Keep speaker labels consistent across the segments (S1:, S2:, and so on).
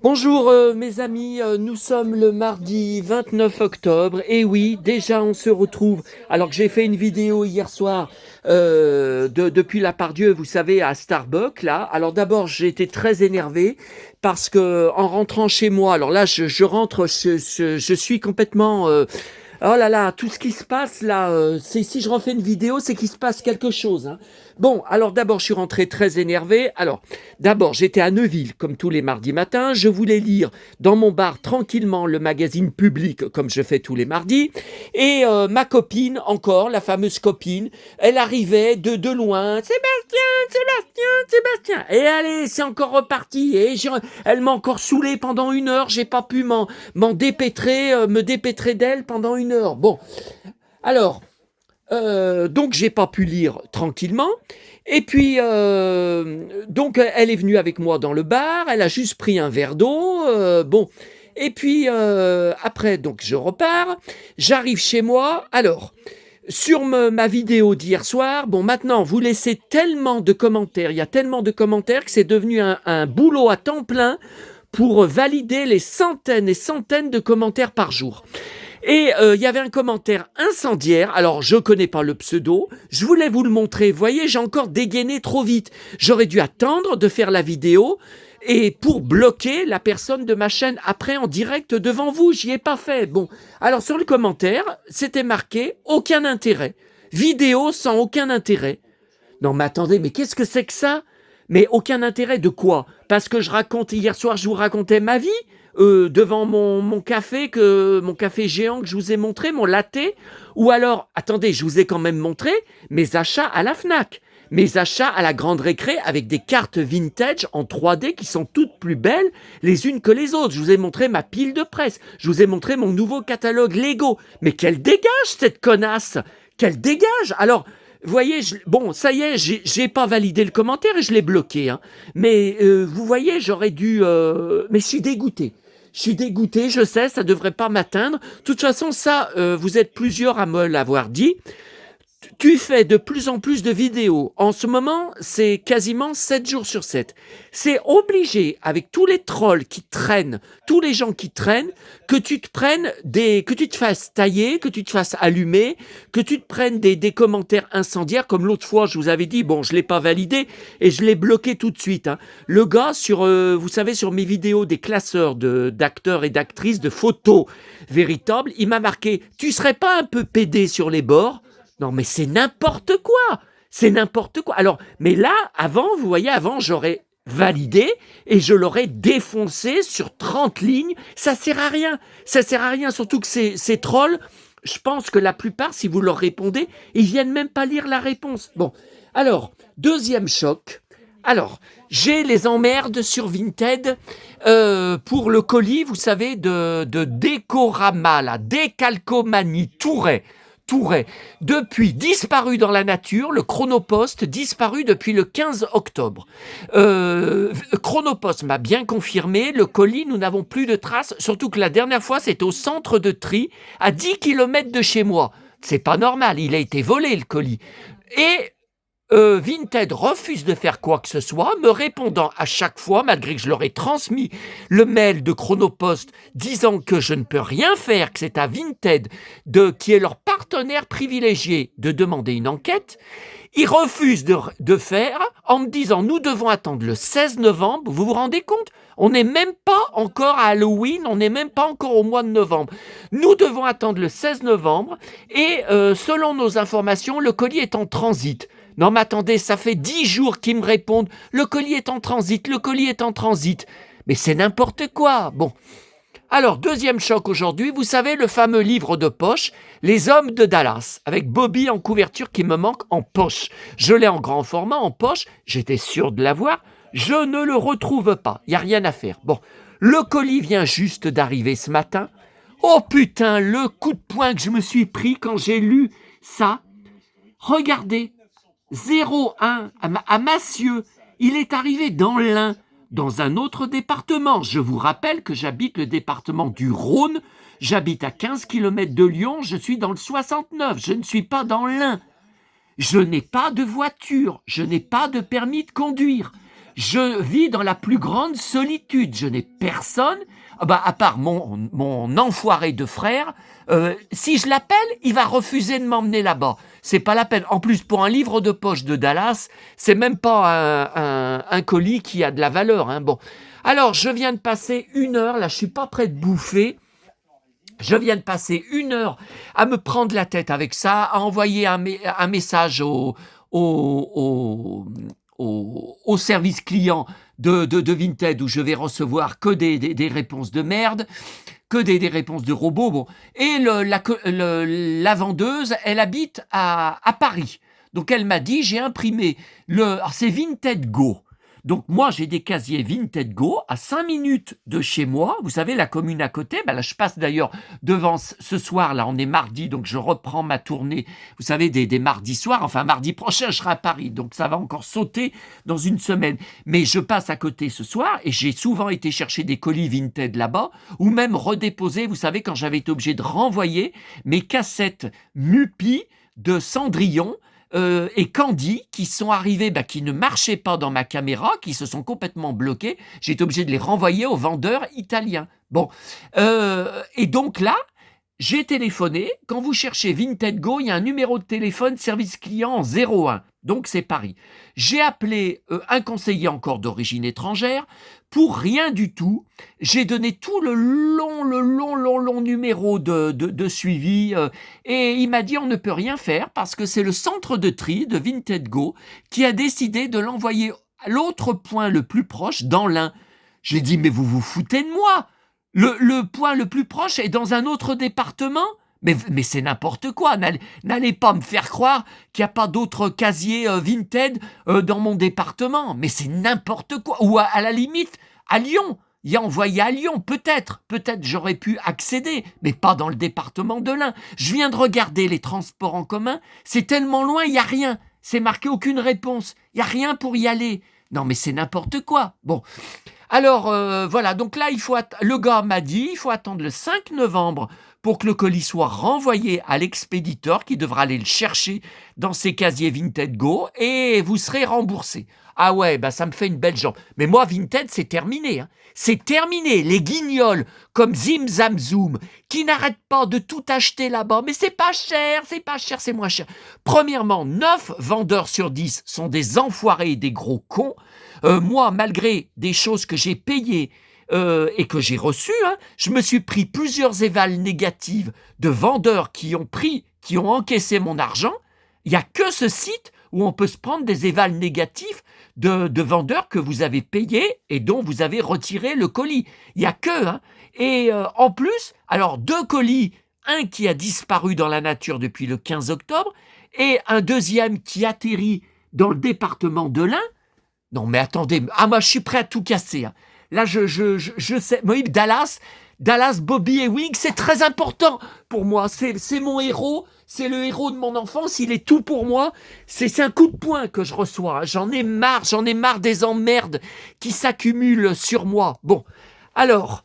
S1: Bonjour mes amis, nous sommes le mardi 29 octobre et oui, déjà on se retrouve alors que j'ai fait une vidéo hier soir depuis la Pardieu, vous savez, à Starbucks là. Alors d'abord j'ai été très énervé parce que en rentrant chez moi, alors là je rentre, je suis complètement... oh là là, tout ce qui se passe là, c'est si je refais une vidéo, c'est qu'il se passe quelque chose, hein. Bon, alors d'abord, je suis rentré très énervé. Alors, d'abord, j'étais à Neuville, comme tous les mardis matins. Je voulais lire dans mon bar tranquillement le magazine Public, comme je fais tous les mardis. Et ma copine, encore, la fameuse copine, elle arrivait de loin. Sébastien, Sébastien, Sébastien. Et allez, c'est encore reparti. Elle m'a encore saoulé pendant 1 heure. J'ai pas pu m'en dépêtrer, me dépêtrer d'elle pendant 1 heure. Bon, alors, donc j'ai pas pu lire tranquillement. Et puis, donc elle est venue avec moi dans le bar. Elle a juste pris un verre d'eau. Bon, et puis après, donc je repars. J'arrive chez moi. Alors, sur ma vidéo d'hier soir, bon, maintenant, vous laissez tellement de commentaires, il y a tellement de commentaires que c'est devenu un boulot à temps plein pour valider les centaines et centaines de commentaires par jour. Et il y avait un commentaire incendiaire. Alors, je connais pas le pseudo. Je voulais vous le montrer. Vous voyez, j'ai encore dégainé trop vite. J'aurais dû attendre de faire la vidéo et pour bloquer la personne de ma chaîne après en direct devant vous. J'y ai pas fait. Bon, alors sur le commentaire, c'était marqué aucun intérêt. Vidéo sans aucun intérêt. Non, mais attendez, mais qu'est-ce que c'est que ça? Mais aucun intérêt de quoi? Parce que je raconte, hier soir, je vous racontais ma vie devant mon café, mon café géant que je vous ai montré, mon latte. Ou alors, attendez, je vous ai quand même montré mes achats à la Fnac. Mes achats à la Grande Récré avec des cartes vintage en 3D qui sont toutes plus belles les unes que les autres. Je vous ai montré ma pile de presse. Je vous ai montré mon nouveau catalogue Lego. Mais qu'elle dégage, cette connasse! Qu'elle dégage! Alors, vous voyez, bon, ça y est, j'ai pas validé le commentaire et je l'ai bloqué, hein. Mais vous voyez, j'aurais dû... mais je suis dégoûté. Je suis dégoûté, je sais, ça devrait pas m'atteindre. De toute façon, ça, vous êtes plusieurs à me l'avoir dit. Tu fais de plus en plus de vidéos. En ce moment, c'est quasiment 7 jours sur 7. C'est obligé, avec tous les trolls qui traînent, tous les gens qui traînent, que tu te fasses tailler, que tu te fasses allumer, que tu te prennes des commentaires incendiaires, comme l'autre fois, je vous avais dit, bon, je l'ai pas validé et je l'ai bloqué tout de suite, hein. Le gars, vous savez, sur mes vidéos des classeurs d'acteurs et d'actrices, de photos véritables, il m'a marqué, tu serais pas un peu pédé sur les bords? Non, mais c'est n'importe quoi. C'est n'importe quoi. Alors, mais là, avant, vous voyez, avant, j'aurais validé et je l'aurais défoncé sur 30 lignes. Ça sert à rien. Ça sert à rien, surtout que ces trolls, je pense que la plupart, si vous leur répondez, ils viennent même pas lire la réponse. Bon, alors, deuxième choc. Alors, j'ai les emmerdes sur Vinted pour le colis, vous savez, de Décorama, la Décalcomanie Touret. Touret, depuis disparu dans la nature, le Chronopost disparu depuis le 15 octobre. Chronopost m'a bien confirmé, le colis, nous n'avons plus de traces, surtout que la dernière fois, c'est au centre de tri, à 10 km de chez moi. C'est pas normal, il a été volé le colis. Et Vinted refuse de faire quoi que ce soit, me répondant à chaque fois, malgré que je leur ai transmis le mail de Chronopost disant que je ne peux rien faire, que c'est à Vinted, qui est leur partenaire privilégié, de demander une enquête. Ils refusent de faire en me disant nous devons attendre le 16 novembre. Vous vous rendez compte? On n'est même pas encore à Halloween, on n'est même pas encore au mois de novembre. Nous devons attendre le 16 novembre et selon nos informations, le colis est en transit. Non mais attendez, ça fait 10 jours qu'ils me répondent « Le colis est en transit, le colis est en transit ». Mais c'est n'importe quoi. Bon. Alors, deuxième choc aujourd'hui, vous savez, le fameux livre de poche, Les Hommes de Dallas, avec Bobby en couverture qui me manque en poche. Je l'ai en grand format, en poche, j'étais sûr de l'avoir, je ne le retrouve pas, il n'y a rien à faire. Bon, le colis vient juste d'arriver ce matin. Oh putain, le coup de poing que je me suis pris quand j'ai lu ça. Regardez. 01 à Massieux. Il est arrivé dans l'Ain, dans un autre département. Je vous rappelle que j'habite le département du Rhône. J'habite à 15 km de Lyon. Je suis dans le 69. Je ne suis pas dans l'Ain. Je n'ai pas de voiture. Je n'ai pas de permis de conduire. Je vis dans la plus grande solitude. Je n'ai personne, à part mon enfoiré de frère. Si je l'appelle, il va refuser de m'emmener là-bas. C'est pas la peine. En plus, pour un livre de poche de Dallas, c'est même pas un colis qui a de la valeur. Hein. Bon. Alors, je viens de passer 1 heure. Là, je suis pas prêt de bouffer. Je viens de passer 1 heure à me prendre la tête avec ça, à envoyer un message au service client de Vinted où je vais recevoir que des réponses de merde, que des réponses de robots. Bon. Et la vendeuse, elle habite à Paris. Donc elle m'a dit, j'ai imprimé alors c'est Vinted Go. Donc moi, j'ai des casiers Vinted Go à 5 minutes de chez moi. Vous savez, la commune à côté, là, je passe d'ailleurs devant ce soir, là, on est mardi, donc je reprends ma tournée, vous savez, des mardis soirs. Enfin, mardi prochain, je serai à Paris, donc ça va encore sauter dans une semaine. Mais je passe à côté ce soir et j'ai souvent été chercher des colis Vinted là-bas ou même redéposer, vous savez, quand j'avais été obligé de renvoyer mes cassettes Mupi de Cendrillon, et Candy qui sont arrivés, qui ne marchaient pas dans ma caméra, qui se sont complètement bloqués. J'ai été obligé de les renvoyer aux vendeurs italiens. Bon, et donc là, j'ai téléphoné. Quand vous cherchez Vinted Go, il y a un numéro de téléphone service client en 01. Donc c'est Paris. J'ai appelé un conseiller encore d'origine étrangère. Pour rien du tout, j'ai donné tout le long numéro de suivi et il m'a dit on ne peut rien faire parce que c'est le centre de tri de Vinted Go qui a décidé de l'envoyer à l'autre point le plus proche dans l'Ain. J'ai dit mais vous vous foutez de moi, le point le plus proche est dans un autre département. Mais c'est n'importe quoi. N'allez pas me faire croire qu'il n'y a pas d'autres casiers Vinted dans mon département. Mais c'est n'importe quoi. Ou à la limite, à Lyon. Il y a envoyé à Lyon, peut-être j'aurais pu accéder, mais pas dans le département de l'Ain. Je viens de regarder les transports en commun. C'est tellement loin, il n'y a rien. C'est marqué aucune réponse. Il n'y a rien pour y aller. Non, mais c'est n'importe quoi. Bon. Alors, voilà. Donc là, le gars m'a dit, il faut attendre le 5 novembre pour que le colis soit renvoyé à l'expéditeur qui devra aller le chercher dans ses casiers Vinted Go et vous serez remboursé. Ah ouais, ça me fait une belle jambe. Mais moi, Vinted, c'est terminé. Hein. C'est terminé. Les guignols comme Zim Zam Zoom qui n'arrêtent pas de tout acheter là-bas. Mais c'est pas cher, c'est moins cher. Premièrement, 9 vendeurs sur 10 sont des enfoirés et des gros cons. Moi, malgré des choses que j'ai payées et que j'ai reçues, je me suis pris plusieurs évals négatives de vendeurs qui ont encaissé mon argent. Il n'y a que ce site où on peut se prendre des évals négatifs de vendeurs que vous avez payés et dont vous avez retiré le colis. Il n'y a que. Et en plus, alors 2 colis, un qui a disparu dans la nature depuis le 15 octobre et un deuxième qui atterrit dans le département de l'Ain. Non mais attendez, moi je suis prêt à tout casser. Hein. Là je sais, Moïse, Dallas, Bobby Ewing, c'est très important pour moi. C'est mon héros, c'est le héros de mon enfance, il est tout pour moi. C'est un coup de poing que je reçois. Hein. J'en ai marre des emmerdes qui s'accumulent sur moi. Bon, alors,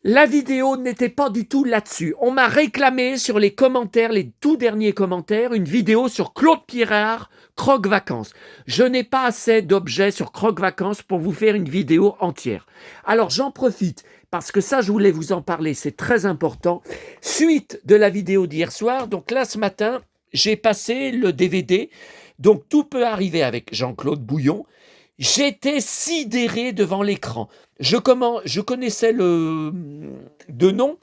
S1: la vidéo n'était pas du tout là-dessus. On m'a réclamé sur les commentaires, les tout derniers commentaires, une vidéo sur Claude Pirard, Croque Vacances. Je n'ai pas assez d'objets sur Croque Vacances pour vous faire une vidéo entière. Alors j'en profite, parce que ça je voulais vous en parler, c'est très important. Suite de la vidéo d'hier soir, donc là ce matin, j'ai passé le DVD, donc tout peut arriver avec Jean-Claude Bouillon. J'étais sidéré devant l'écran. Je connaissais de nom.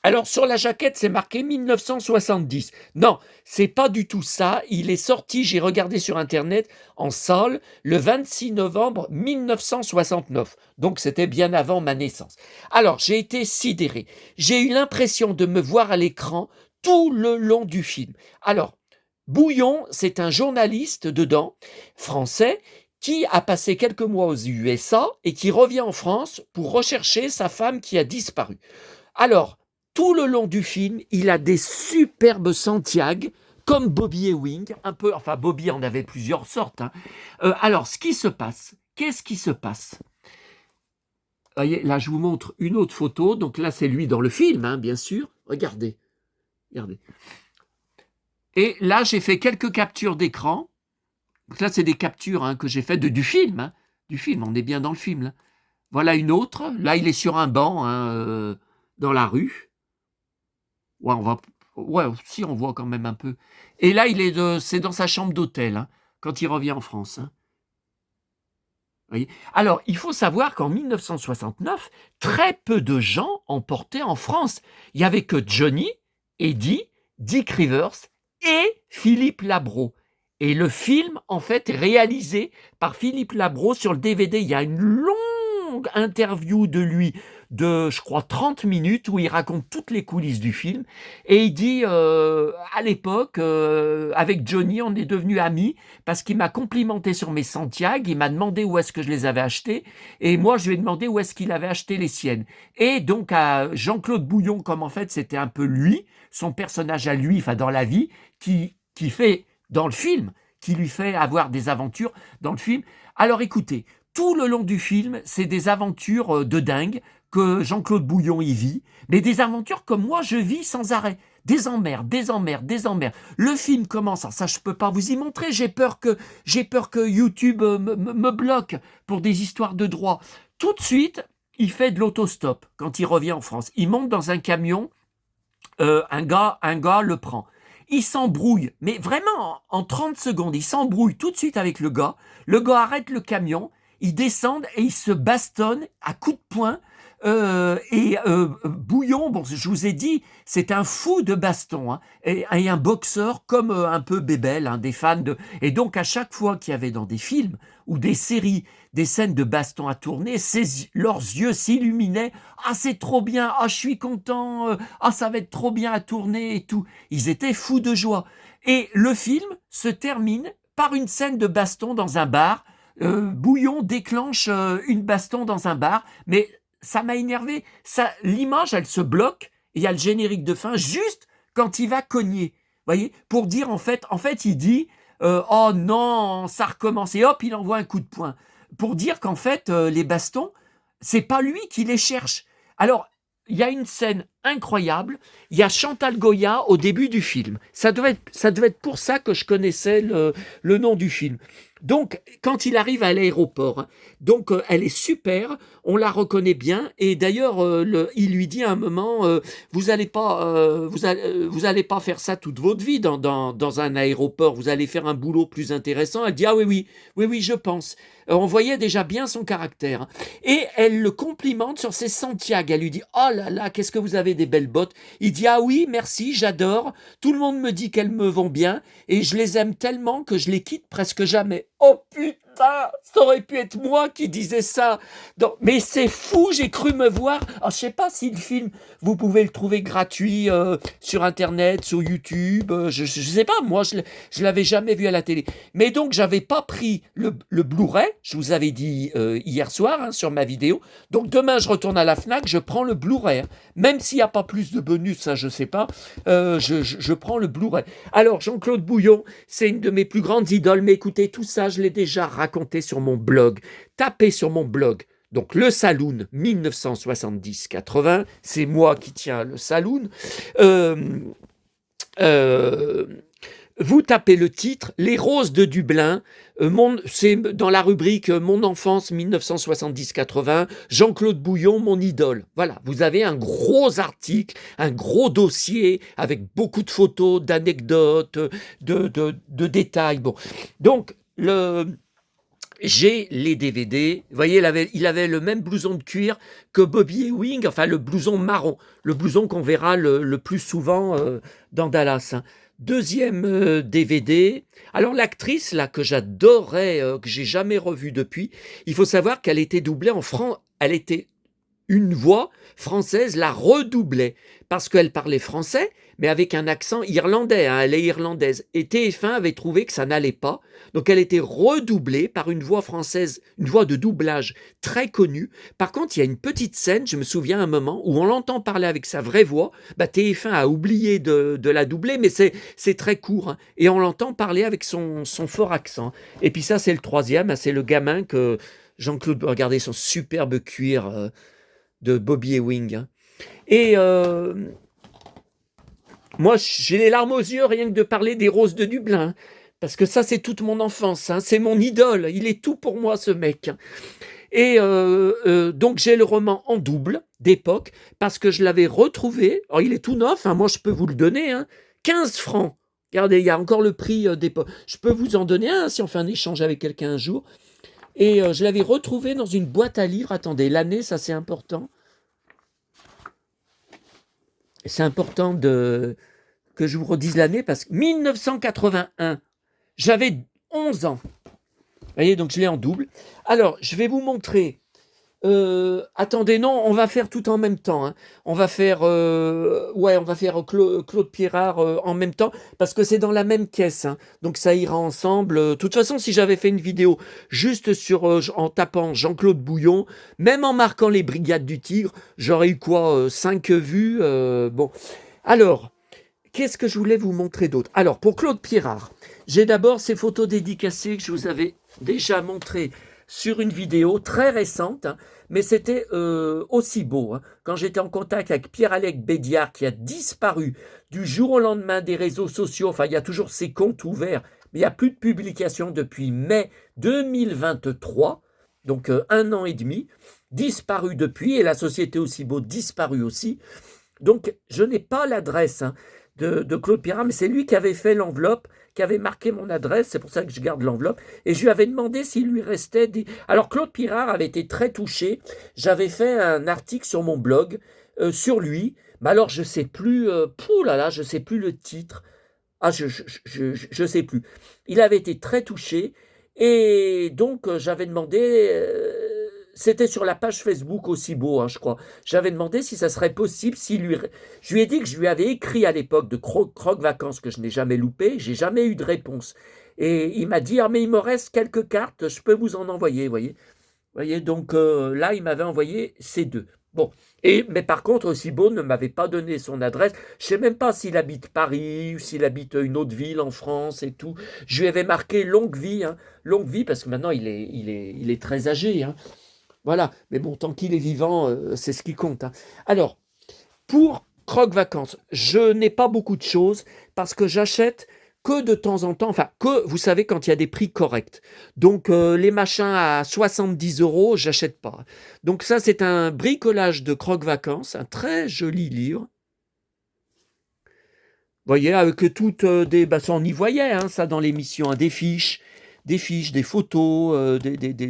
S1: Alors sur la jaquette, c'est marqué 1970. Non, c'est pas du tout ça. Il est sorti, j'ai regardé sur Internet, en salle, le 26 novembre 1969. Donc c'était bien avant ma naissance. Alors j'ai été sidéré. J'ai eu l'impression de me voir à l'écran tout le long du film. Alors, Bouillon, c'est un journaliste dedans, français, qui a passé quelques mois aux USA et qui revient en France pour rechercher sa femme qui a disparu. Alors, tout le long du film, il a des superbes Santiago, comme Bobby Ewing, un peu, enfin Bobby en avait plusieurs sortes. Hein. Alors, ce qui se passe, qu'est-ce qui se passe ? Vous voyez, là, je vous montre une autre photo. Donc là, c'est lui dans le film, hein, bien sûr. Regardez. Et là, j'ai fait quelques captures d'écran. Donc là, c'est des captures que j'ai faites du film. Hein. du film. On est bien dans le film, là. Voilà une autre. Là, il est sur un banc, hein, dans la rue. Ouais, ouais, si on voit quand même un peu. Et là, c'est dans sa chambre d'hôtel, hein, quand il revient en France, hein. Voyez. Alors, il faut savoir qu'en 1969, très peu de gens en portaient en France. Il n'y avait que Johnny, Eddie, Dick Rivers et Philippe Labro. Et le film, en fait, est réalisé par Philippe Labro sur le DVD. Il y a une longue interview de lui de, je crois, 30 minutes où il raconte toutes les coulisses du film. Et il dit, à l'époque, avec Johnny, on est devenus amis parce qu'il m'a complimenté sur mes Santiago, il m'a demandé où est-ce que je les avais achetés, et moi je lui ai demandé où est-ce qu'il avait acheté les siennes. Et donc à Jean-Claude Bouillon, comme en fait c'était un peu lui, son personnage à lui, enfin dans la vie, qui fait dans le film, qui lui fait avoir des aventures dans le film. Alors écoutez, tout le long du film, c'est des aventures de dingue que Jean-Claude Bouillon y vit, mais des aventures comme moi je vis sans arrêt. Des emmerdes, des emmerdes, des emmerdes. Le film commence, alors ça je peux pas vous y montrer, j'ai peur que YouTube me bloque pour des histoires de droit. Tout de suite, il fait de l'autostop quand il revient en France. Il monte dans un camion, un gars le prend. Il s'embrouille, mais vraiment en 30 secondes, il s'embrouille tout de suite avec le gars. Le gars arrête le camion, ils descendent et ils se bastonnent à coups de poing. Bouillon, bon, je vous ai dit, c'est un fou de baston, hein, et un boxeur comme un peu Bébel, hein, des fans de. Et donc à chaque fois qu'il y avait dans des films ou des séries des scènes de baston à tourner, leurs yeux s'illuminaient. Ah, c'est trop bien. Ah, je suis content. Ah, ça va être trop bien à tourner et tout. Ils étaient fous de joie. Et le film se termine par une scène de baston dans un bar. Bouillon déclenche une baston dans un bar, mais ça m'a énervé. L'image, elle se bloque. Il y a le générique de fin juste quand il va cogner. Voyez, pour dire en fait, il dit oh non, ça recommence et hop, il envoie un coup de poing pour dire qu'en fait les bastons, c'est pas lui qui les cherche. Alors il y a une scène incroyable. Il y a Chantal Goya au début du film. Ça devait être pour ça que je connaissais le nom du film. Donc, quand il arrive à l'aéroport, hein, donc elle est super, on la reconnaît bien, et d'ailleurs, il lui dit à un moment, vous allez pas faire ça toute votre vie dans un aéroport, vous allez faire un boulot plus intéressant. Elle dit, ah oui, je pense. On voyait déjà bien son caractère, hein. Et elle le complimente sur ses Santiago. Elle lui dit, oh là là, qu'est-ce que vous avez des belles bottes. Il dit, ah oui, merci, j'adore. Tout le monde me dit qu'elles me vont bien, et je les aime tellement que je les quitte presque jamais. Oh putain, ça aurait pu être moi qui disais ça. Mais c'est fou, j'ai cru me voir. Alors, je sais pas si le film, vous pouvez le trouver gratuit sur Internet, sur YouTube. Je sais pas, moi, je l'avais jamais vu à la télé. Mais donc, j'avais pas pris le Blu-ray, je vous avais dit hier soir, hein, sur ma vidéo. Donc, demain, je retourne à la FNAC, je prends le Blu-ray. Hein. Même s'il n'y a pas plus de bonus, ça, je sais pas, je prends le Blu-ray. Alors, Jean-Claude Bouillon, c'est une de mes plus grandes idoles, mais écoutez, tout ça, je l'ai déjà raconté sur mon blog. Tapez sur mon blog. Donc le Saloon 1970-80, c'est moi qui tiens le Saloon. Vous tapez le titre, Les Roses de Dublin, c'est dans la rubrique Mon enfance 1970-80, Jean-Claude Bouillon, mon idole. Voilà, vous avez un gros article, un gros dossier avec beaucoup de photos, d'anecdotes, de détails. Bon, donc j'ai les DVD. Vous voyez, il avait le même blouson de cuir que Bobby Ewing, enfin le blouson marron, le blouson qu'on verra le plus souvent dans Dallas. Hein. Deuxième DVD. Alors l'actrice là que j'adorais, que j'ai jamais revue depuis, il faut savoir qu'elle était doublée en franc. Elle était une voix française la redoublait parce qu'elle parlait français, mais avec un accent irlandais, hein, elle est irlandaise. Et TF1 avait trouvé que ça n'allait pas, donc elle était redoublée par une voix française, une voix de doublage très connue. Par contre, il y a une petite scène, je me souviens un moment, où on l'entend parler avec sa vraie voix. TF1 a oublié de la doubler, mais c'est très court, hein, et on l'entend parler avec son fort accent. Et puis ça, c'est le troisième, hein, c'est le gamin que Jean-Claude, regardez son superbe cuir de Bobby Ewing. Hein. Et moi, j'ai les larmes aux yeux rien que de parler des Roses de Dublin. parce que ça, c'est toute mon enfance, hein, c'est mon idole, il est tout pour moi, ce mec. Et donc, j'ai le roman en double d'époque, parce que je l'avais retrouvé. Alors, il est tout neuf, hein, moi, je peux vous le donner, hein, 15 francs. Regardez, il y a encore le prix d'époque. Je peux vous en donner un si on fait un échange avec quelqu'un un jour. Et je l'avais retrouvé dans une boîte à livres. Attendez, l'année, ça c'est important. C'est important que je vous redise l'année parce que 1981, j'avais 11 ans. Vous voyez, donc je l'ai en double. Alors, je vais vous montrer. Attendez, non, on va faire tout en même temps, hein. On va faire Claude Pirard en même temps, parce que c'est dans la même caisse, hein. Donc ça ira ensemble. De toute façon, si j'avais fait une vidéo juste en tapant Jean-Claude Bouillon, même en marquant les Brigades du Tigre, j'aurais eu quoi, 5 vues. Bon, alors, qu'est-ce que je voulais vous montrer d'autre? Alors, pour Claude Pirard, j'ai d'abord ces photos dédicacées que je vous avais déjà montrées sur une vidéo très récente, hein, mais c'était aussi beau, hein, quand j'étais en contact avec Pierre-Alec Bédiard, qui a disparu du jour au lendemain des réseaux sociaux. Enfin, il y a toujours ses comptes ouverts, mais il n'y a plus de publication depuis mai 2023, donc 1 an et demi, disparu depuis, et la société Aussibeau disparu aussi. Donc, je n'ai pas l'adresse, hein, de Claude Pirard, mais c'est lui qui avait fait l'enveloppe, qui avait marqué mon adresse, c'est pour ça que je garde l'enveloppe, et je lui avais demandé s'il lui restait des... Alors, Claude Pirard avait été très touché, j'avais fait un article sur mon blog sur lui, mais alors je sais plus, je sais plus le titre, je sais plus. Il avait été très touché, et donc j'avais demandé... c'était sur la page Facebook Aussibeau, hein, je crois. J'avais demandé si ça serait possible, je lui ai dit que je lui avais écrit à l'époque de Croque Vacances, que je n'ai jamais loupé, j'ai jamais eu de réponse. Et il m'a dit, ah mais il me reste quelques cartes, je peux vous en envoyer, voyez, donc là, il m'avait envoyé ces deux. Bon, mais par contre, Aussibeau ne m'avait pas donné son adresse. Je ne sais même pas s'il habite Paris ou s'il habite une autre ville en France et tout. Je lui avais marqué longue vie, hein, longue vie, parce que maintenant, il est très âgé, hein. Voilà, mais bon, tant qu'il est vivant, c'est ce qui compte, hein. Alors, pour Croque Vacances, je n'ai pas beaucoup de choses parce que j'achète que de temps en temps, enfin, que vous savez, quand il y a des prix corrects. Donc, les machins à 70 €, j'achète pas. Donc, ça, c'est un bricolage de Croque Vacances, un très joli livre. Vous voyez, avec toutes ça, on y voyait, hein, ça, dans l'émission, hein, des fiches, des photos,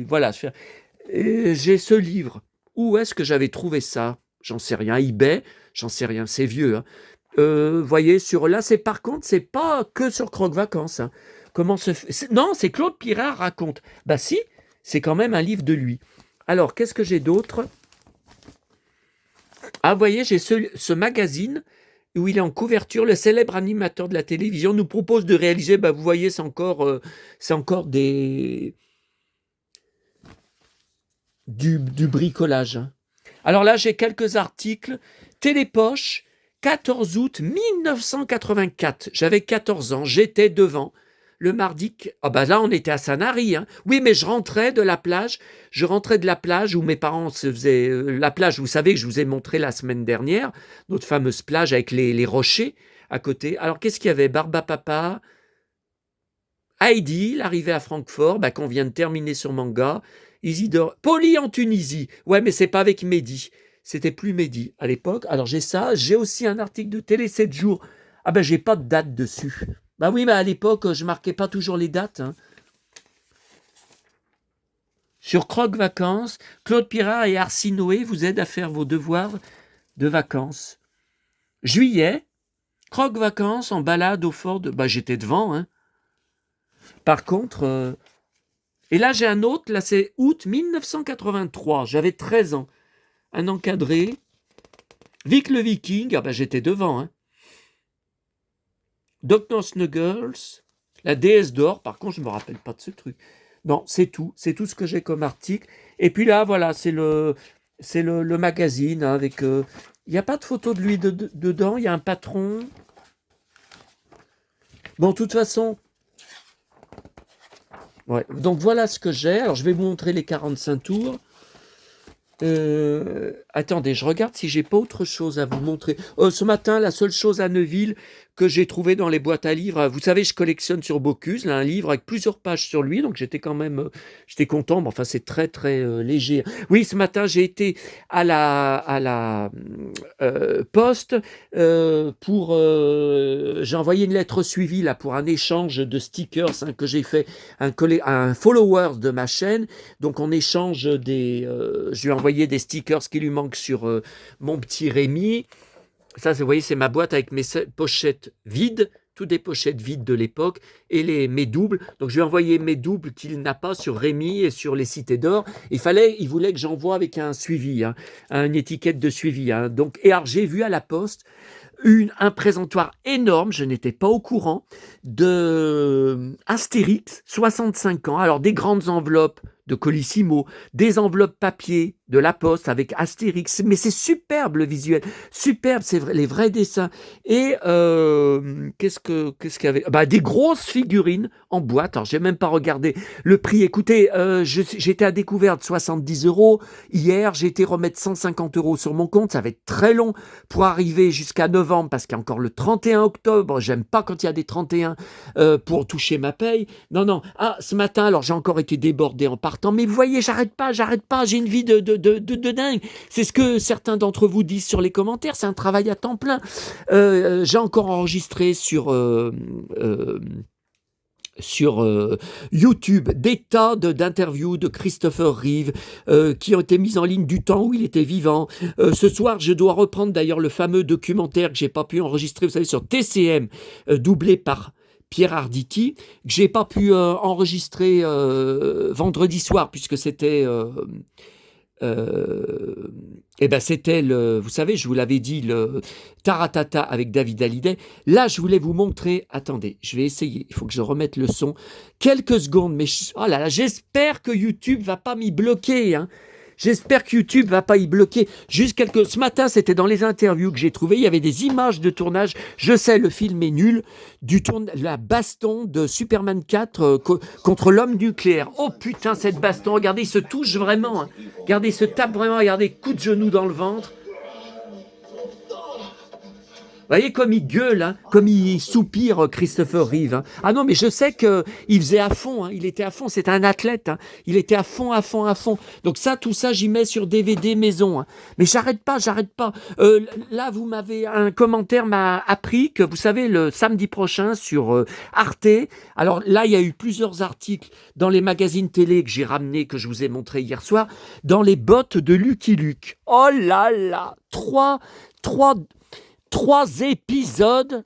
S1: voilà. Et j'ai ce livre. Où est-ce que j'avais trouvé ça? J'en sais rien. eBay, j'en sais rien. C'est vieux, hein. Voyez, par contre, c'est pas que sur Croque Vacances, hein. Comment se fait? Non, c'est Claude Pirard raconte. Bah si, c'est quand même un livre de lui. Alors, qu'est-ce que j'ai d'autre? Ah, vous voyez, j'ai ce magazine où il est en couverture. Le célèbre animateur de la télévision nous propose de réaliser, bah, vous voyez, c'est encore du bricolage, hein. Alors là, j'ai quelques articles. Télépoche, 14 août 1984. J'avais 14 ans, j'étais devant. Le mardi... Ah bah là, on était à Sanary, hein. Oui, mais je rentrais de la plage. Je rentrais de la plage où mes parents se faisaient... la plage, vous savez, que je vous ai montré la semaine dernière, notre fameuse plage avec les rochers à côté. Alors, qu'est-ce qu'il y avait? Barbapapa, Heidi, l'arrivée à Francfort, bah, qu'on vient de terminer sur Manga. Isidore, Poli en Tunisie. Ouais, mais c'est pas avec Mehdi. C'était plus Mehdi à l'époque. Alors j'ai ça. J'ai aussi un article de Télé 7 jours. Ah ben j'ai pas de date dessus. Bah oui, mais à l'époque, je marquais pas toujours les dates, hein. Sur Croque Vacances, Claude Pirard et Arsinoé vous aident à faire vos devoirs de vacances. Juillet, Croque Vacances en balade au fort de... Bah j'étais devant, hein. Par contre... Et là, j'ai un autre, là, c'est août 1983. J'avais 13 ans. Un encadré. Vic le Viking, ah ben j'étais devant, hein. Dr. Snuggles, la déesse d'or, par contre, je ne me rappelle pas de ce truc. Non, c'est tout ce que j'ai comme article. Et puis là, voilà, c'est le magazine, hein, avec... il n'y a pas de photo de lui dedans, il y a un patron. Bon, de toute façon... Ouais, donc voilà ce que j'ai. Alors, je vais vous montrer les 45 tours. Attendez, je regarde si j'ai pas autre chose à vous montrer. Ce matin, la seule chose à Neuville que j'ai trouvé dans les boîtes à livres, vous savez, je collectionne sur Bocuse, là, un livre avec plusieurs pages sur lui, donc j'étais quand même, j'étais content, mais enfin c'est très très léger. Oui, ce matin, j'ai été à la poste pour, j'ai envoyé une lettre suivie là pour un échange de stickers que j'ai fait un follower de ma chaîne. Donc on échange je lui ai envoyé des stickers qui lui manquent sur mon petit Rémi. Ça, vous voyez, c'est ma boîte avec mes pochettes vides, toutes des pochettes vides de l'époque, et mes doubles. Donc je lui ai envoyé mes doubles qu'il n'a pas sur Rémi et sur les Cités d'Or. Il voulait que j'envoie avec un suivi, hein, une étiquette de suivi. Hein. Donc, et alors j'ai vu à la poste un présentoir énorme, je n'étais pas au courant, de Astérix, 65 ans. Alors des grandes enveloppes de Colissimo, des enveloppes papier de la Poste avec Astérix, mais c'est superbe le visuel, superbe, c'est vrai, les vrais dessins. Et qu'est-ce qu'il y avait? Bah, des grosses figurines en boîte. Alors j'ai même pas regardé le prix. Écoutez, j'étais à découvert de 70 euros hier, j'ai été remettre 150 euros sur mon compte, ça va être très long pour arriver jusqu'à novembre, parce qu'il y a encore le 31 octobre, j'aime pas quand il y a des 31 pour toucher ma paye. Non. Ah, ce matin, alors j'ai encore été débordé en partant, mais vous voyez, j'arrête pas, j'ai une vie de dingue. C'est ce que certains d'entre vous disent sur les commentaires, c'est un travail à temps plein. J'ai encore enregistré sur YouTube des tas d'interviews de Christopher Reeve qui ont été mises en ligne du temps où il était vivant. Ce soir, je dois reprendre d'ailleurs le fameux documentaire que j'ai pas pu enregistrer, vous savez, sur TCM, doublé par Pierre Arditi, que j'ai pas pu enregistrer vendredi soir puisque c'était c'était vous savez, je vous l'avais dit, le Taratata avec David Hallyday. Là, je voulais vous montrer, attendez, je vais essayer, il faut que je remette le son, quelques secondes, mais oh là là, j'espère que YouTube va pas m'y bloquer, hein. J'espère que YouTube va pas y bloquer. Ce matin, c'était dans les interviews que j'ai trouvées, il y avait des images de tournage. Je sais, le film est nul. La baston de Superman 4 contre l'homme nucléaire. Oh putain, cette baston, regardez, il se touche vraiment. Hein. Regardez, il se tape vraiment, regardez, coup de genou dans le ventre. Vous voyez comme il gueule, hein, comme il soupire Christopher Reeve. Hein. Ah non, mais je sais qu'il faisait à fond, hein, il était à fond, c'est un athlète, hein, il était à fond. Donc tout ça, j'y mets sur DVD maison. Hein. Mais j'arrête pas. Là, un commentaire m'a appris que, vous savez, le samedi prochain sur Arte, alors là, il y a eu plusieurs articles dans les magazines télé que j'ai ramenés, que je vous ai montré hier soir, dans les bottes de Lucky Luke. Oh là là, trois épisodes.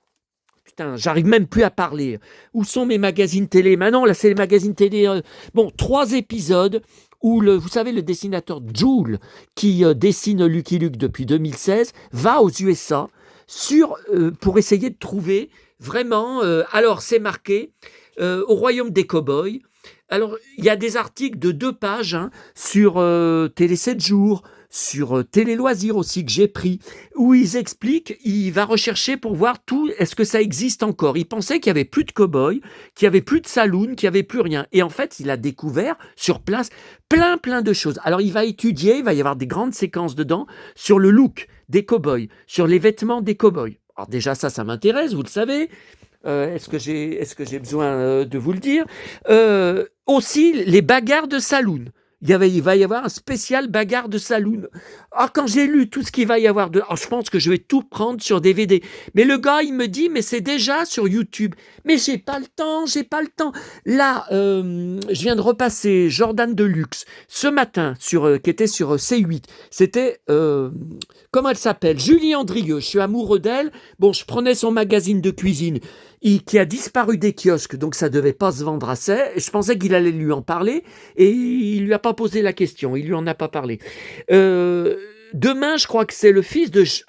S1: Putain, j'arrive même plus à parler. Où sont mes magazines télé? Maintenant, là, c'est les magazines télé. Bon, 3 épisodes où vous savez, le dessinateur Joule, qui dessine Lucky Luke depuis 2016, va aux USA pour essayer de trouver vraiment. Alors, c'est marqué au royaume des cow-boys. Alors, il y a des articles de 2 pages hein, sur Télé 7 jours, sur Télé Loisirs aussi que j'ai pris, où ils expliquent, il va rechercher pour voir est-ce que ça existe encore. Il pensait qu'il n'y avait plus de cow-boys, qu'il n'y avait plus de saloon, qu'il n'y avait plus rien. Et en fait, il a découvert sur place plein de choses. Alors, il va étudier, il va y avoir des grandes séquences dedans sur le look des cow-boys, sur les vêtements des cow-boys. Alors déjà, ça m'intéresse, vous le savez. Est-ce que j'ai besoin de vous le dire aussi, les bagarres de saloon. Il va y avoir un spécial bagarre de saloon. Ah, quand j'ai lu tout ce qu'il va y avoir je pense que je vais tout prendre sur DVD. Mais le gars, il me dit, mais c'est déjà sur YouTube. Mais j'ai pas le temps. Là, je viens de repasser Jordan Deluxe ce matin, qui était sur C8. C'était, comment elle s'appelle? Julie Andrieux. Je suis amoureux d'elle. Bon, je prenais son magazine de cuisine qui a disparu des kiosques, donc ça devait pas se vendre assez. Je pensais qu'il allait lui en parler et il lui a pas posé la question, il lui en a pas parlé. Demain, je crois que c'est